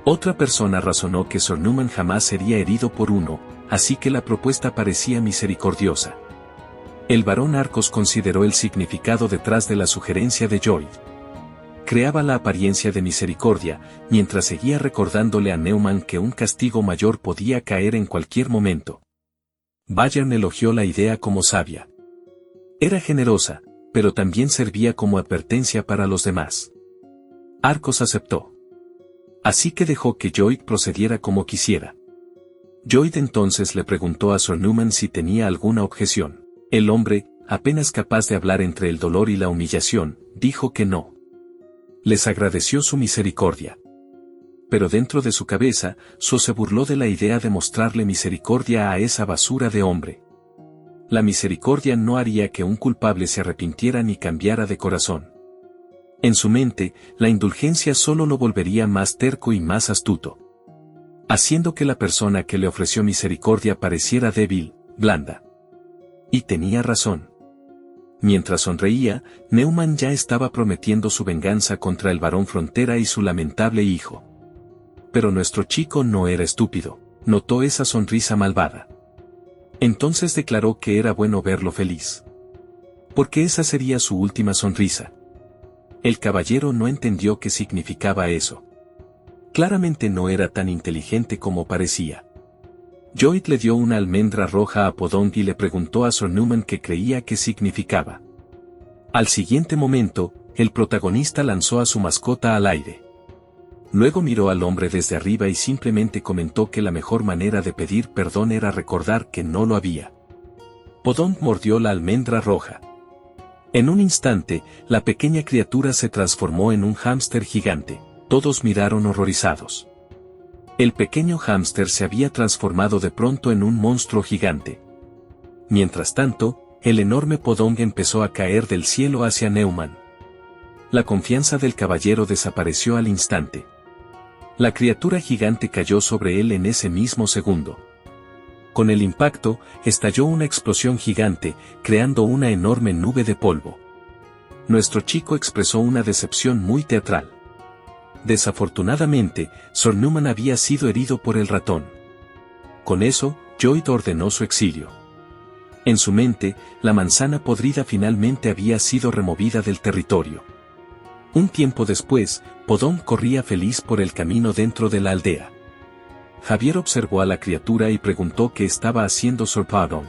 Otra persona razonó que Sir Newman jamás sería herido por uno, así que la propuesta parecía misericordiosa. El barón Arcos consideró el significado detrás de la sugerencia de Joyd. Creaba la apariencia de misericordia, mientras seguía recordándole a Newman que un castigo mayor podía caer en cualquier momento. Bayern elogió la idea como sabia. Era generosa, pero también servía como advertencia para los demás. Arcos aceptó. Así que dejó que Lloyd procediera como quisiera. Lloyd entonces le preguntó a Sir Newman si tenía alguna objeción. El hombre, apenas capaz de hablar entre el dolor y la humillación, dijo que no. Les agradeció su misericordia. Pero dentro de su cabeza, se burló de la idea de mostrarle misericordia a esa basura de hombre. La misericordia no haría que un culpable se arrepintiera ni cambiara de corazón. En su mente, la indulgencia solo lo volvería más terco y más astuto, haciendo que la persona que le ofreció misericordia pareciera débil, blanda. Y tenía razón. Mientras sonreía, Newman ya estaba prometiendo su venganza contra el barón Frontera y su lamentable hijo. Pero nuestro chico no era estúpido, notó esa sonrisa malvada. Entonces declaró que era bueno verlo feliz. Porque esa sería su última sonrisa. El caballero no entendió qué significaba eso. Claramente no era tan inteligente como parecía. Lloyd le dio una almendra roja a Podong y le preguntó a Sir Newman qué creía que significaba. Al siguiente momento, el protagonista lanzó a su mascota al aire. Luego miró al hombre desde arriba y simplemente comentó que la mejor manera de pedir perdón era recordar que no lo había. Podong mordió la almendra roja. En un instante, la pequeña criatura se transformó en un hámster gigante. Todos miraron horrorizados. El pequeño hámster se había transformado de pronto en un monstruo gigante. Mientras tanto, el enorme Podong empezó a caer del cielo hacia Newman. La confianza del caballero desapareció al instante. La criatura gigante cayó sobre él en ese mismo segundo. Con el impacto, estalló una explosión gigante, creando una enorme nube de polvo. Nuestro chico expresó una decepción muy teatral. Desafortunadamente, Sir Newman había sido herido por el ratón. Con eso, Lloyd ordenó su exilio. En su mente, la manzana podrida finalmente había sido removida del territorio. Un tiempo después, Podong corría feliz por el camino dentro de la aldea. Javier observó a la criatura y preguntó qué estaba haciendo Sir Podong.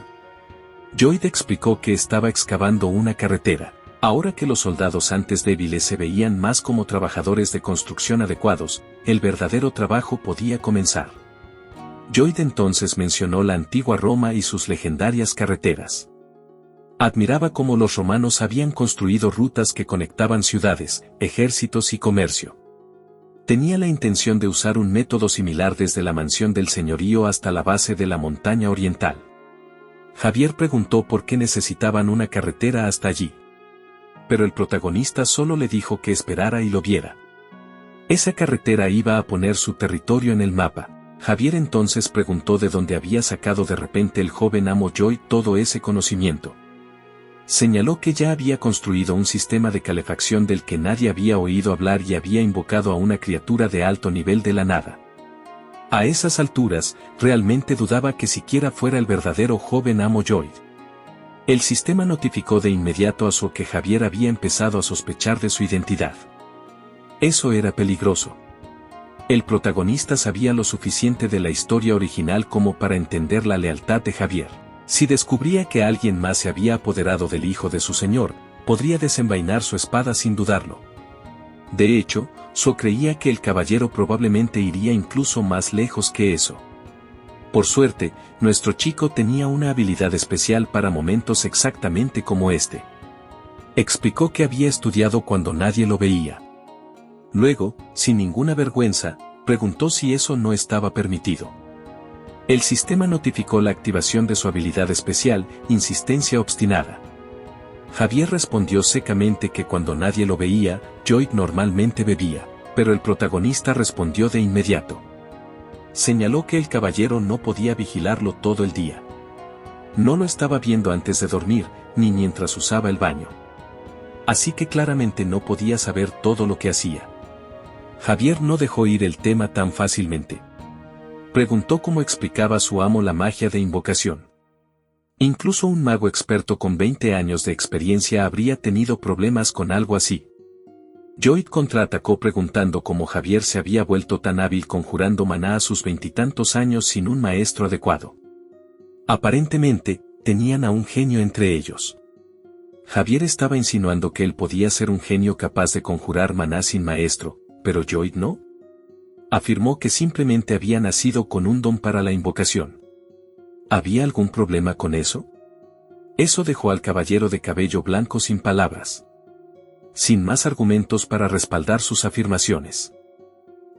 Lloyd explicó que estaba excavando una carretera. Ahora que los soldados antes débiles se veían más como trabajadores de construcción adecuados, el verdadero trabajo podía comenzar. Lloyd entonces mencionó la antigua Roma y sus legendarias carreteras. Admiraba cómo los romanos habían construido rutas que conectaban ciudades, ejércitos y comercio. Tenía la intención de usar un método similar desde la mansión del señorío hasta la base de la montaña oriental. Javier preguntó por qué necesitaban una carretera hasta allí. Pero el protagonista solo le dijo que esperara y lo viera. Esa carretera iba a poner su territorio en el mapa. Javier entonces preguntó de dónde había sacado de repente el joven amo Lloyd todo ese conocimiento. Señaló que ya había construido un sistema de calefacción del que nadie había oído hablar y había invocado a una criatura de alto nivel de la nada. A esas alturas, realmente dudaba que siquiera fuera el verdadero joven amo Lloyd. El sistema notificó de inmediato a Su que Javier había empezado a sospechar de su identidad. Eso era peligroso. El protagonista sabía lo suficiente de la historia original como para entender la lealtad de Javier. Si descubría que alguien más se había apoderado del hijo de su señor, podría desenvainar su espada sin dudarlo. De hecho, Su creía que el caballero probablemente iría incluso más lejos que eso. Por suerte, nuestro chico tenía una habilidad especial para momentos exactamente como este. Explicó que había estudiado cuando nadie lo veía. Luego, sin ninguna vergüenza, preguntó si eso no estaba permitido. El sistema notificó la activación de su habilidad especial, insistencia obstinada. Javier respondió secamente que cuando nadie lo veía, Lloyd normalmente bebía, pero el protagonista respondió de inmediato. Señaló que el caballero no podía vigilarlo todo el día. No lo estaba viendo antes de dormir, ni mientras usaba el baño. Así que claramente no podía saber todo lo que hacía. Javier no dejó ir el tema tan fácilmente. Preguntó cómo explicaba su amo la magia de invocación. Incluso un mago experto con 20 años de experiencia habría tenido problemas con algo así. Lloyd contraatacó preguntando cómo Javier se había vuelto tan hábil conjurando maná a sus 20 años sin un maestro adecuado. Aparentemente, tenían a un genio entre ellos. Javier estaba insinuando que él podía ser un genio capaz de conjurar maná sin maestro, pero Lloyd no. Afirmó que simplemente había nacido con un don para la invocación. ¿Había algún problema con eso? Eso dejó al caballero de cabello blanco sin palabras, sin más argumentos para respaldar sus afirmaciones.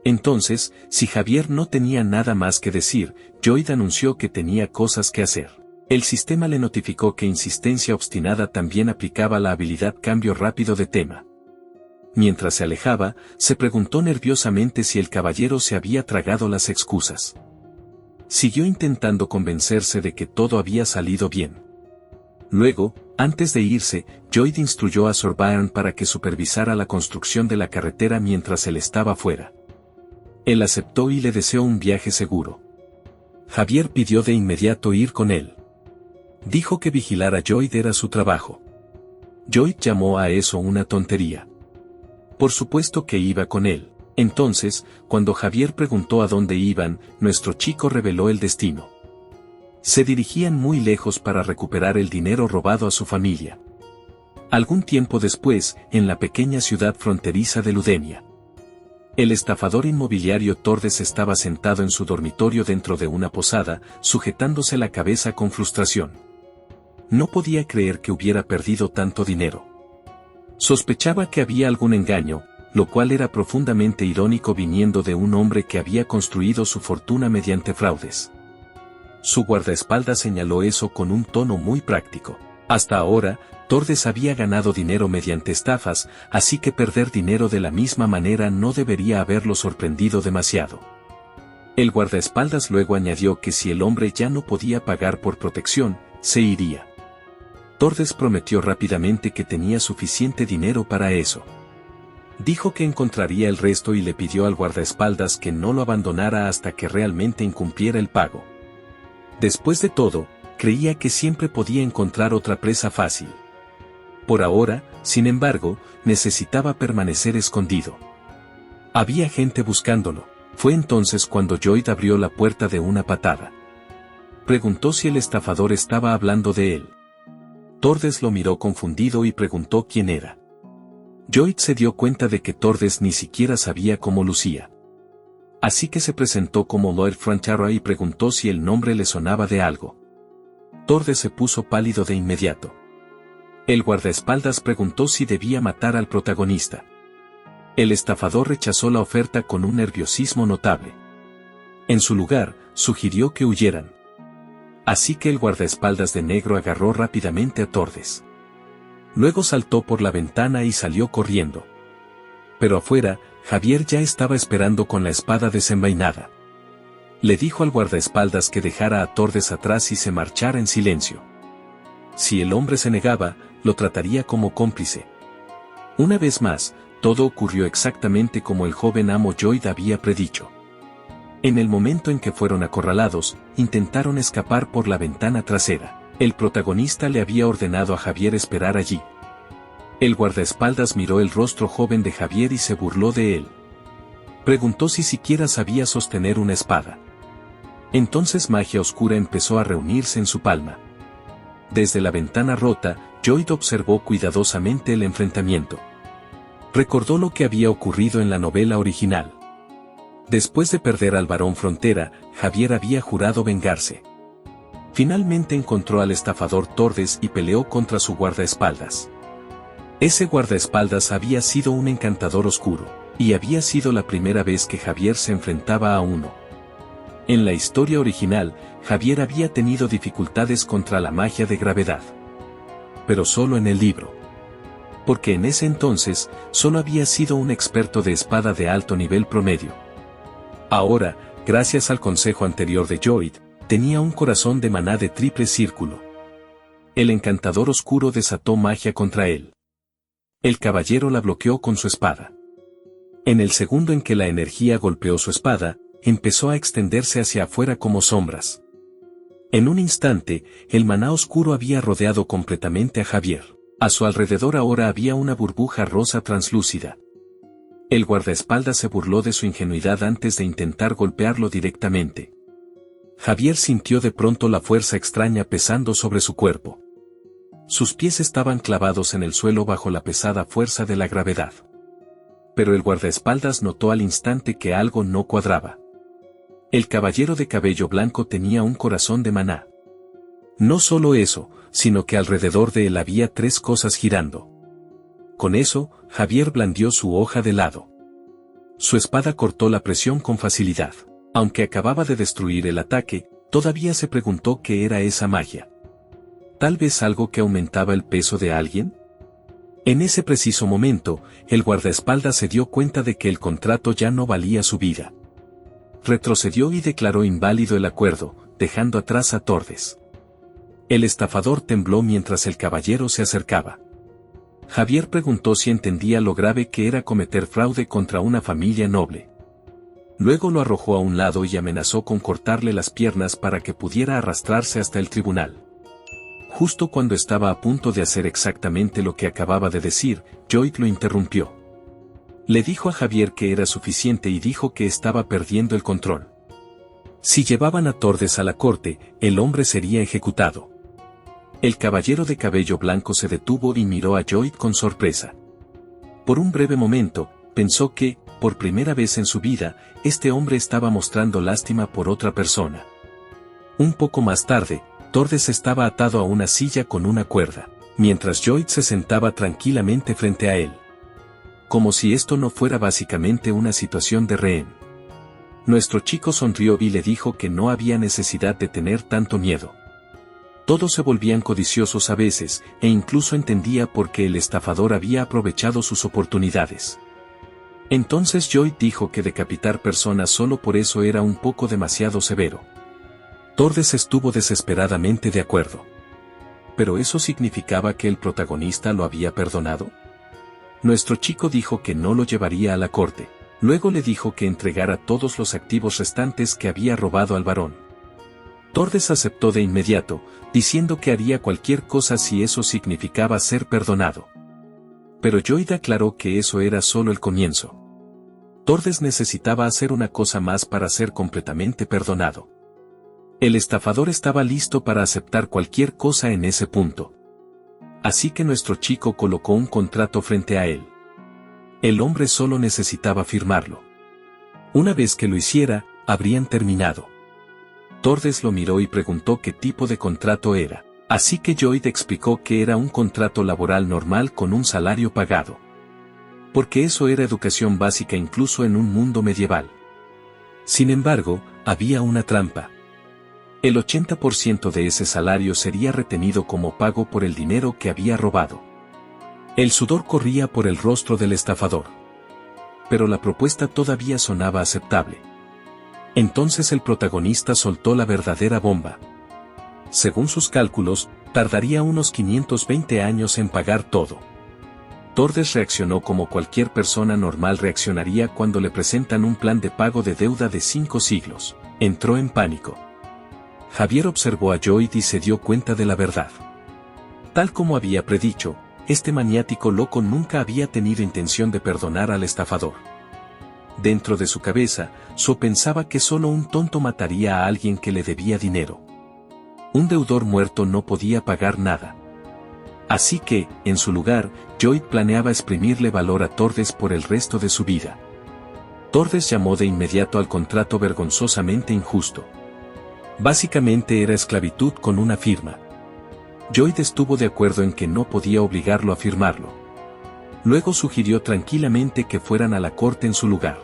Entonces, si Javier no tenía nada más que decir, Lloyd anunció que tenía cosas que hacer. El sistema le notificó que insistencia obstinada también aplicaba la habilidad cambio rápido de tema. Mientras se alejaba, se preguntó nerviosamente si el caballero se había tragado las excusas. Siguió intentando convencerse de que todo había salido bien. Luego, antes de irse, Lloyd instruyó a Sir Byron para que supervisara la construcción de la carretera mientras él estaba fuera. Él aceptó y le deseó un viaje seguro. Javier pidió de inmediato ir con él. Dijo que vigilar a Lloyd era su trabajo. Lloyd llamó a eso una tontería. Por supuesto que iba con él. Entonces, cuando Javier preguntó a dónde iban, nuestro chico reveló el destino. Se dirigían muy lejos para recuperar el dinero robado a su familia. Algún tiempo después, en la pequeña ciudad fronteriza de Ludenia. El estafador inmobiliario Tordes estaba sentado en su dormitorio dentro de una posada, sujetándose la cabeza con frustración. No podía creer que hubiera perdido tanto dinero. Sospechaba que había algún engaño, lo cual era profundamente irónico viniendo de un hombre que había construido su fortuna mediante fraudes. Su guardaespaldas señaló eso con un tono muy práctico. Hasta ahora, Tordes había ganado dinero mediante estafas, así que perder dinero de la misma manera no debería haberlo sorprendido demasiado. El guardaespaldas luego añadió que si el hombre ya no podía pagar por protección, se iría. Tordes prometió rápidamente que tenía suficiente dinero para eso. Dijo que encontraría el resto y le pidió al guardaespaldas que no lo abandonara hasta que realmente incumpliera el pago. Después de todo, creía que siempre podía encontrar otra presa fácil. Por ahora, sin embargo, necesitaba permanecer escondido. Había gente buscándolo. Fue entonces cuando Lloyd abrió la puerta de una patada. Preguntó si el estafador estaba hablando de él. Tordes lo miró confundido y preguntó quién era. Lloyd se dio cuenta de que Tordes ni siquiera sabía cómo lucía. Así que se presentó como Lloyd Franchara y preguntó si el nombre le sonaba de algo. Tordes se puso pálido de inmediato. El guardaespaldas preguntó si debía matar al protagonista. El estafador rechazó la oferta con un nerviosismo notable. En su lugar, sugirió que huyeran. Así que el guardaespaldas de negro agarró rápidamente a Tordes. Luego saltó por la ventana y salió corriendo. Pero afuera, Javier ya estaba esperando con la espada desenvainada. Le dijo al guardaespaldas que dejara a Tordes atrás y se marchara en silencio. Si el hombre se negaba, lo trataría como cómplice. Una vez más, todo ocurrió exactamente como el joven amo Lloyd había predicho. En el momento en que fueron acorralados, intentaron escapar por la ventana trasera. El protagonista le había ordenado a Javier esperar allí. El guardaespaldas miró el rostro joven de Javier y se burló de él. Preguntó si siquiera sabía sostener una espada. Entonces magia oscura empezó a reunirse en su palma. Desde la ventana rota, Lloyd observó cuidadosamente el enfrentamiento. Recordó lo que había ocurrido en la novela original. Después de perder al Barón Frontera, Javier había jurado vengarse. Finalmente encontró al estafador Tordes y peleó contra su guardaespaldas. Ese guardaespaldas había sido un encantador oscuro, y había sido la primera vez que Javier se enfrentaba a uno. En la historia original, Javier había tenido dificultades contra la magia de gravedad. Pero solo en el libro. Porque en ese entonces, solo había sido un experto de espada de alto nivel promedio. Ahora, gracias al consejo anterior de Lloyd, tenía un corazón de maná de triple círculo. El encantador oscuro desató magia contra él. El caballero la bloqueó con su espada. En el segundo en que la energía golpeó su espada, empezó a extenderse hacia afuera como sombras. En un instante, el maná oscuro había rodeado completamente a Javier. A su alrededor ahora había una burbuja rosa translúcida. El guardaespaldas se burló de su ingenuidad antes de intentar golpearlo directamente. Javier sintió de pronto la fuerza extraña pesando sobre su cuerpo. Sus pies estaban clavados en el suelo bajo la pesada fuerza de la gravedad. pero el guardaespaldas notó al instante que algo no cuadraba. El caballero de cabello blanco tenía un corazón de maná. No solo eso, sino que alrededor de él había 3 cosas girando. Con eso, Javier blandió su hoja de lado. Su espada cortó la presión con facilidad. Aunque acababa de destruir el ataque, todavía se preguntó qué era esa magia. ¿Tal vez algo que aumentaba el peso de alguien? En ese preciso momento, el guardaespaldas se dio cuenta de que el contrato ya no valía su vida. Retrocedió y declaró inválido el acuerdo, dejando atrás a Tordes. El estafador tembló mientras el caballero se acercaba. Javier preguntó si entendía lo grave que era cometer fraude contra una familia noble. Luego lo arrojó a un lado y amenazó con cortarle las piernas para que pudiera arrastrarse hasta el tribunal. Justo cuando estaba a punto de hacer exactamente lo que acababa de decir, Joyd lo interrumpió. Le dijo a Javier que era suficiente y dijo que estaba perdiendo el control. Si llevaban a Tordes a la corte, el hombre sería ejecutado. El caballero de cabello blanco se detuvo y miró a Joyd con sorpresa. Por un breve momento, pensó que, por primera vez en su vida, este hombre estaba mostrando lástima por otra persona. Un poco más tarde, Tordes estaba atado a una silla con una cuerda, mientras Joyd se sentaba tranquilamente frente a él. Como si esto no fuera básicamente una situación de rehén. Nuestro chico sonrió y le dijo que no había necesidad de tener tanto miedo. Todos se volvían codiciosos a veces, e incluso entendía por qué el estafador había aprovechado sus oportunidades. Entonces Joyd dijo que decapitar personas solo por eso era un poco demasiado severo. Tordes estuvo desesperadamente de acuerdo. ¿Pero eso significaba que el protagonista lo había perdonado? Nuestro chico dijo que no lo llevaría a la corte. Luego le dijo que entregara todos los activos restantes que había robado al varón. Tordes aceptó de inmediato, diciendo que haría cualquier cosa si eso significaba ser perdonado. Pero Joyd aclaró que eso era solo el comienzo. Tordes necesitaba hacer una cosa más para ser completamente perdonado. El estafador estaba listo para aceptar cualquier cosa en ese punto. Así que nuestro chico colocó un contrato frente a él. El hombre solo necesitaba firmarlo. Una vez que lo hiciera, habrían terminado. Tordes lo miró y preguntó qué tipo de contrato era. Así que Joyd explicó que era un contrato laboral normal con un salario pagado. Porque eso era educación básica incluso en un mundo medieval. Sin embargo, había una trampa. El 80% de ese salario sería retenido como pago por el dinero que había robado. El sudor corría por el rostro del estafador. Pero la propuesta todavía sonaba aceptable. Entonces el protagonista soltó la verdadera bomba. Según sus cálculos, tardaría unos 520 años en pagar todo. Tordes reaccionó como cualquier persona normal reaccionaría cuando le presentan un plan de pago de deuda de 5 siglos. Entró en pánico. Javier observó a Joyd y se dio cuenta de la verdad. Tal como había predicho, este maniático loco nunca había tenido intención de perdonar al estafador. Dentro de su cabeza, pensaba que solo un tonto mataría a alguien que le debía dinero. Un deudor muerto no podía pagar nada. Así que, en su lugar, Joyd planeaba exprimirle valor a Tordes por el resto de su vida. Tordes llamó de inmediato al contrato vergonzosamente injusto. Básicamente era esclavitud con una firma. Joyd estuvo de acuerdo en que no podía obligarlo a firmarlo. Luego sugirió tranquilamente que fueran a la corte en su lugar.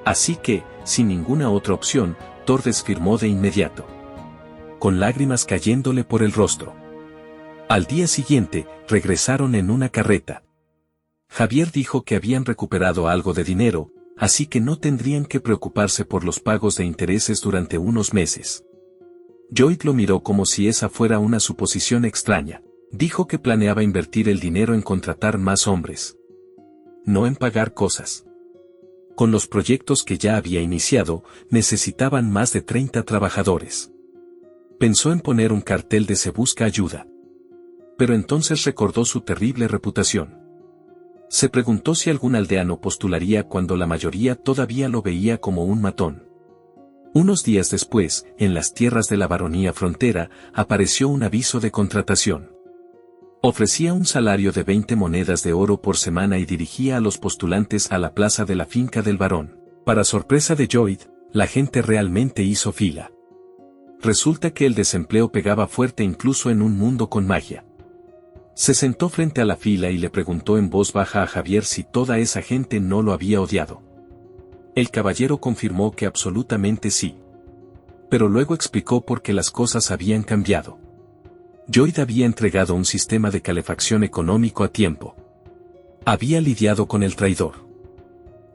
Así que, sin ninguna otra opción, Tordes firmó de inmediato. Con lágrimas cayéndole por el rostro. Al día siguiente, regresaron en una carreta. Javier dijo que habían recuperado algo de dinero, así que no tendrían que preocuparse por los pagos de intereses durante unos meses. Joyd lo miró como si esa fuera una suposición extraña. Dijo que planeaba invertir el dinero en contratar más hombres. No en pagar cosas. Con los proyectos que ya había iniciado, necesitaban más de 30 trabajadores. Pensó en poner un cartel de "Se busca ayuda". Pero entonces recordó su terrible reputación. Se preguntó si algún aldeano postularía cuando la mayoría todavía lo veía como un matón. Unos días después, en las tierras de la baronía Frontera, apareció un aviso de contratación. Ofrecía un salario de 20 monedas de oro por semana y dirigía a los postulantes a la plaza de la finca del varón. Para sorpresa de Lloyd, la gente realmente hizo fila. Resulta que el desempleo pegaba fuerte incluso en un mundo con magia. Se sentó frente a la fila y le preguntó en voz baja a Javier si toda esa gente no lo había odiado. El caballero confirmó que absolutamente sí. Pero luego explicó por qué las cosas habían cambiado. Lloyd había entregado un sistema de calefacción económico a tiempo. Había lidiado con el traidor.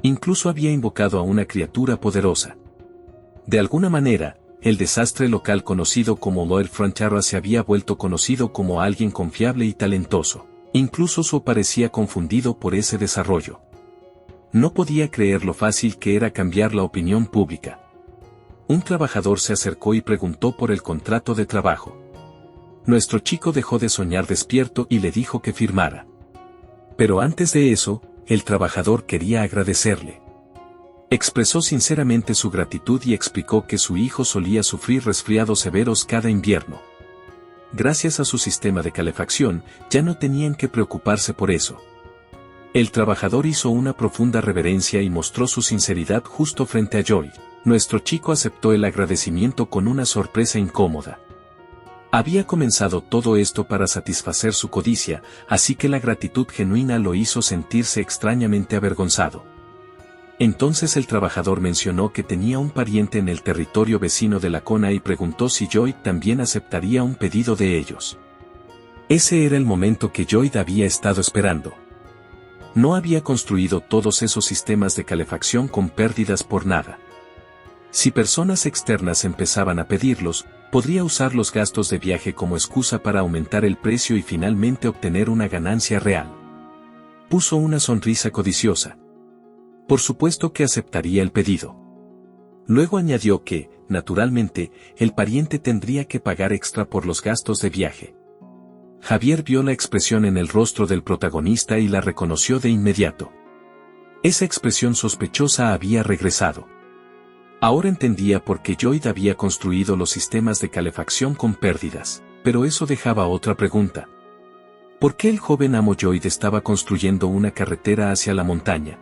Incluso había invocado a una criatura poderosa. De alguna manera, el desastre local conocido como Lord Franchara se había vuelto conocido como alguien confiable y talentoso. Incluso Su parecía confundido por ese desarrollo. No podía creer lo fácil que era cambiar la opinión pública. Un trabajador se acercó y preguntó por el contrato de trabajo. Nuestro chico dejó de soñar despierto y le dijo que firmara. Pero antes de eso, el trabajador quería agradecerle. Expresó sinceramente su gratitud y explicó que su hijo solía sufrir resfriados severos cada invierno. Gracias a su sistema de calefacción, ya no tenían que preocuparse por eso. El trabajador hizo una profunda reverencia y mostró su sinceridad justo frente a Lloyd. Nuestro chico aceptó el agradecimiento con una sorpresa incómoda. Había comenzado todo esto para satisfacer su codicia, así que la gratitud genuina lo hizo sentirse extrañamente avergonzado. Entonces el trabajador mencionó que tenía un pariente en el territorio vecino de Lacona y preguntó si Lloyd también aceptaría un pedido de ellos. Ese era el momento que Lloyd había estado esperando. No había construido todos esos sistemas de calefacción con pérdidas por nada. Si personas externas empezaban a pedirlos, podría usar los gastos de viaje como excusa para aumentar el precio y finalmente obtener una ganancia real. Puso una sonrisa codiciosa. Por supuesto que aceptaría el pedido. Luego añadió que, naturalmente, el pariente tendría que pagar extra por los gastos de viaje. Javier vio la expresión en el rostro del protagonista y la reconoció de inmediato. Esa expresión sospechosa había regresado. Ahora entendía por qué Lloyd había construido los sistemas de calefacción con pérdidas, pero eso dejaba otra pregunta. ¿Por qué el joven amo Lloyd estaba construyendo una carretera hacia la montaña?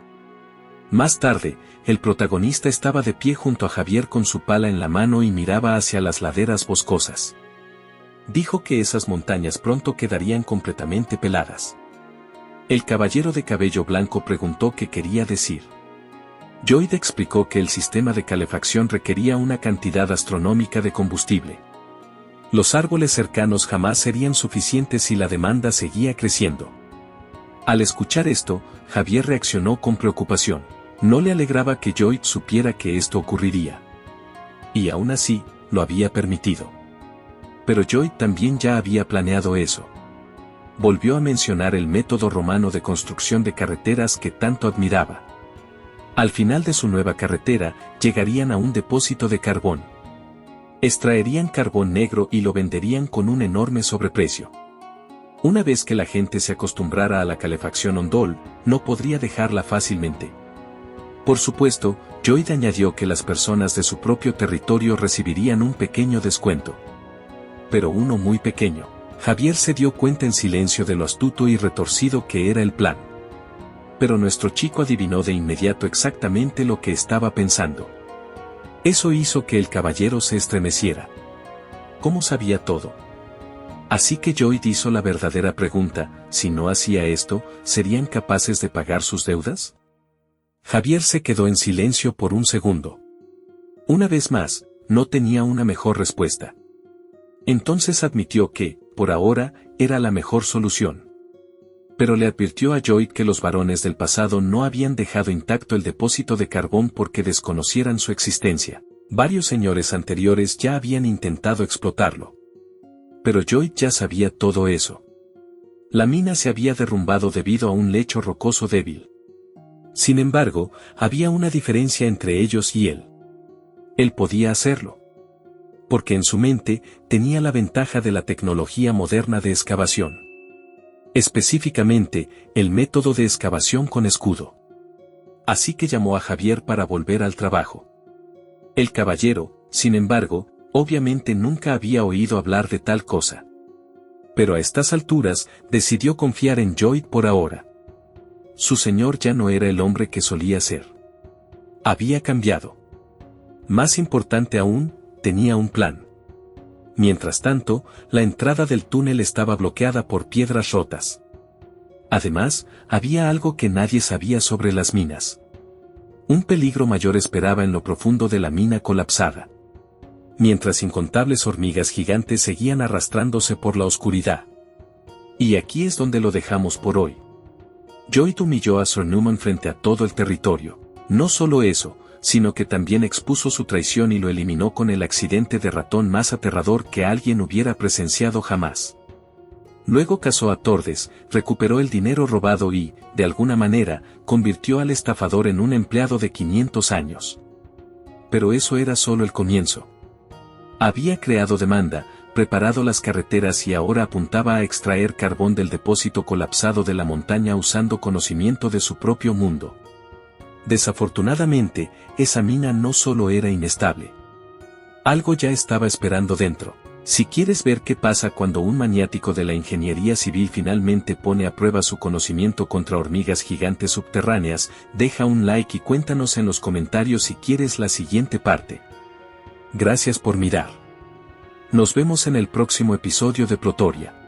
Más tarde, el protagonista estaba de pie junto a Javier con su pala en la mano y miraba hacia las laderas boscosas. Dijo que esas montañas pronto quedarían completamente peladas. El caballero de cabello blanco preguntó qué quería decir. Lloyd explicó que el sistema de calefacción requería una cantidad astronómica de combustible. Los árboles cercanos jamás serían suficientes y la demanda seguía creciendo. Al escuchar esto, Javier reaccionó con preocupación. No le alegraba que Lloyd supiera que esto ocurriría. Y aún así, lo había permitido. Pero Lloyd también ya había planeado eso. Volvió a mencionar el método romano de construcción de carreteras que tanto admiraba. Al final de su nueva carretera, llegarían a un depósito de carbón. Extraerían carbón negro y lo venderían con un enorme sobreprecio. Una vez que la gente se acostumbrara a la calefacción Ondol, no podría dejarla fácilmente. Por supuesto, Lloyd añadió que las personas de su propio territorio recibirían un pequeño descuento. Pero uno muy pequeño. Javier se dio cuenta en silencio de lo astuto y retorcido que era el plan. Pero nuestro chico adivinó de inmediato exactamente lo que estaba pensando. Eso hizo que el caballero se estremeciera. ¿Cómo sabía todo? Así que Lloyd hizo la verdadera pregunta: si no hacía esto, ¿serían capaces de pagar sus deudas? Javier se quedó en silencio por un segundo. Una vez más, no tenía una mejor respuesta. Entonces admitió que, por ahora, era la mejor solución. Pero le advirtió a Lloyd que los varones del pasado no habían dejado intacto el depósito de carbón porque desconocieran su existencia. Varios señores anteriores ya habían intentado explotarlo. Pero Lloyd ya sabía todo eso. La mina se había derrumbado debido a un lecho rocoso débil. Sin embargo, había una diferencia entre ellos y él. Él podía hacerlo. Porque en su mente tenía la ventaja de la tecnología moderna de excavación. Específicamente, el método de excavación con escudo. Así que llamó a Javier para volver al trabajo. El caballero, sin embargo, obviamente nunca había oído hablar de tal cosa. Pero a estas alturas, decidió confiar en Lloyd por ahora. Su señor ya no era el hombre que solía ser. Había cambiado. Más importante aún, tenía un plan. Mientras tanto, la entrada del túnel estaba bloqueada por piedras rotas. Además, había algo que nadie sabía sobre las minas. Un peligro mayor esperaba en lo profundo de la mina colapsada. Mientras incontables hormigas gigantes seguían arrastrándose por la oscuridad. Y aquí es donde lo dejamos por hoy. Lloyd humilló a Sir Newman frente a todo el territorio. No solo eso, sino que también expuso su traición y lo eliminó con el accidente de ratón más aterrador que alguien hubiera presenciado jamás. Luego casó a Tordes, recuperó el dinero robado y, de alguna manera, convirtió al estafador en un empleado de 500 años. Pero eso era solo el comienzo. Había creado demanda, preparado las carreteras y ahora apuntaba a extraer carbón del depósito colapsado de la montaña usando conocimiento de su propio mundo. Desafortunadamente, esa mina no solo era inestable. Algo ya estaba esperando dentro. Si quieres ver qué pasa cuando un maniático de la ingeniería civil finalmente pone a prueba su conocimiento contra hormigas gigantes subterráneas, deja un like y cuéntanos en los comentarios si quieres la siguiente parte. Gracias por mirar. Nos vemos en el próximo episodio de Plotoria.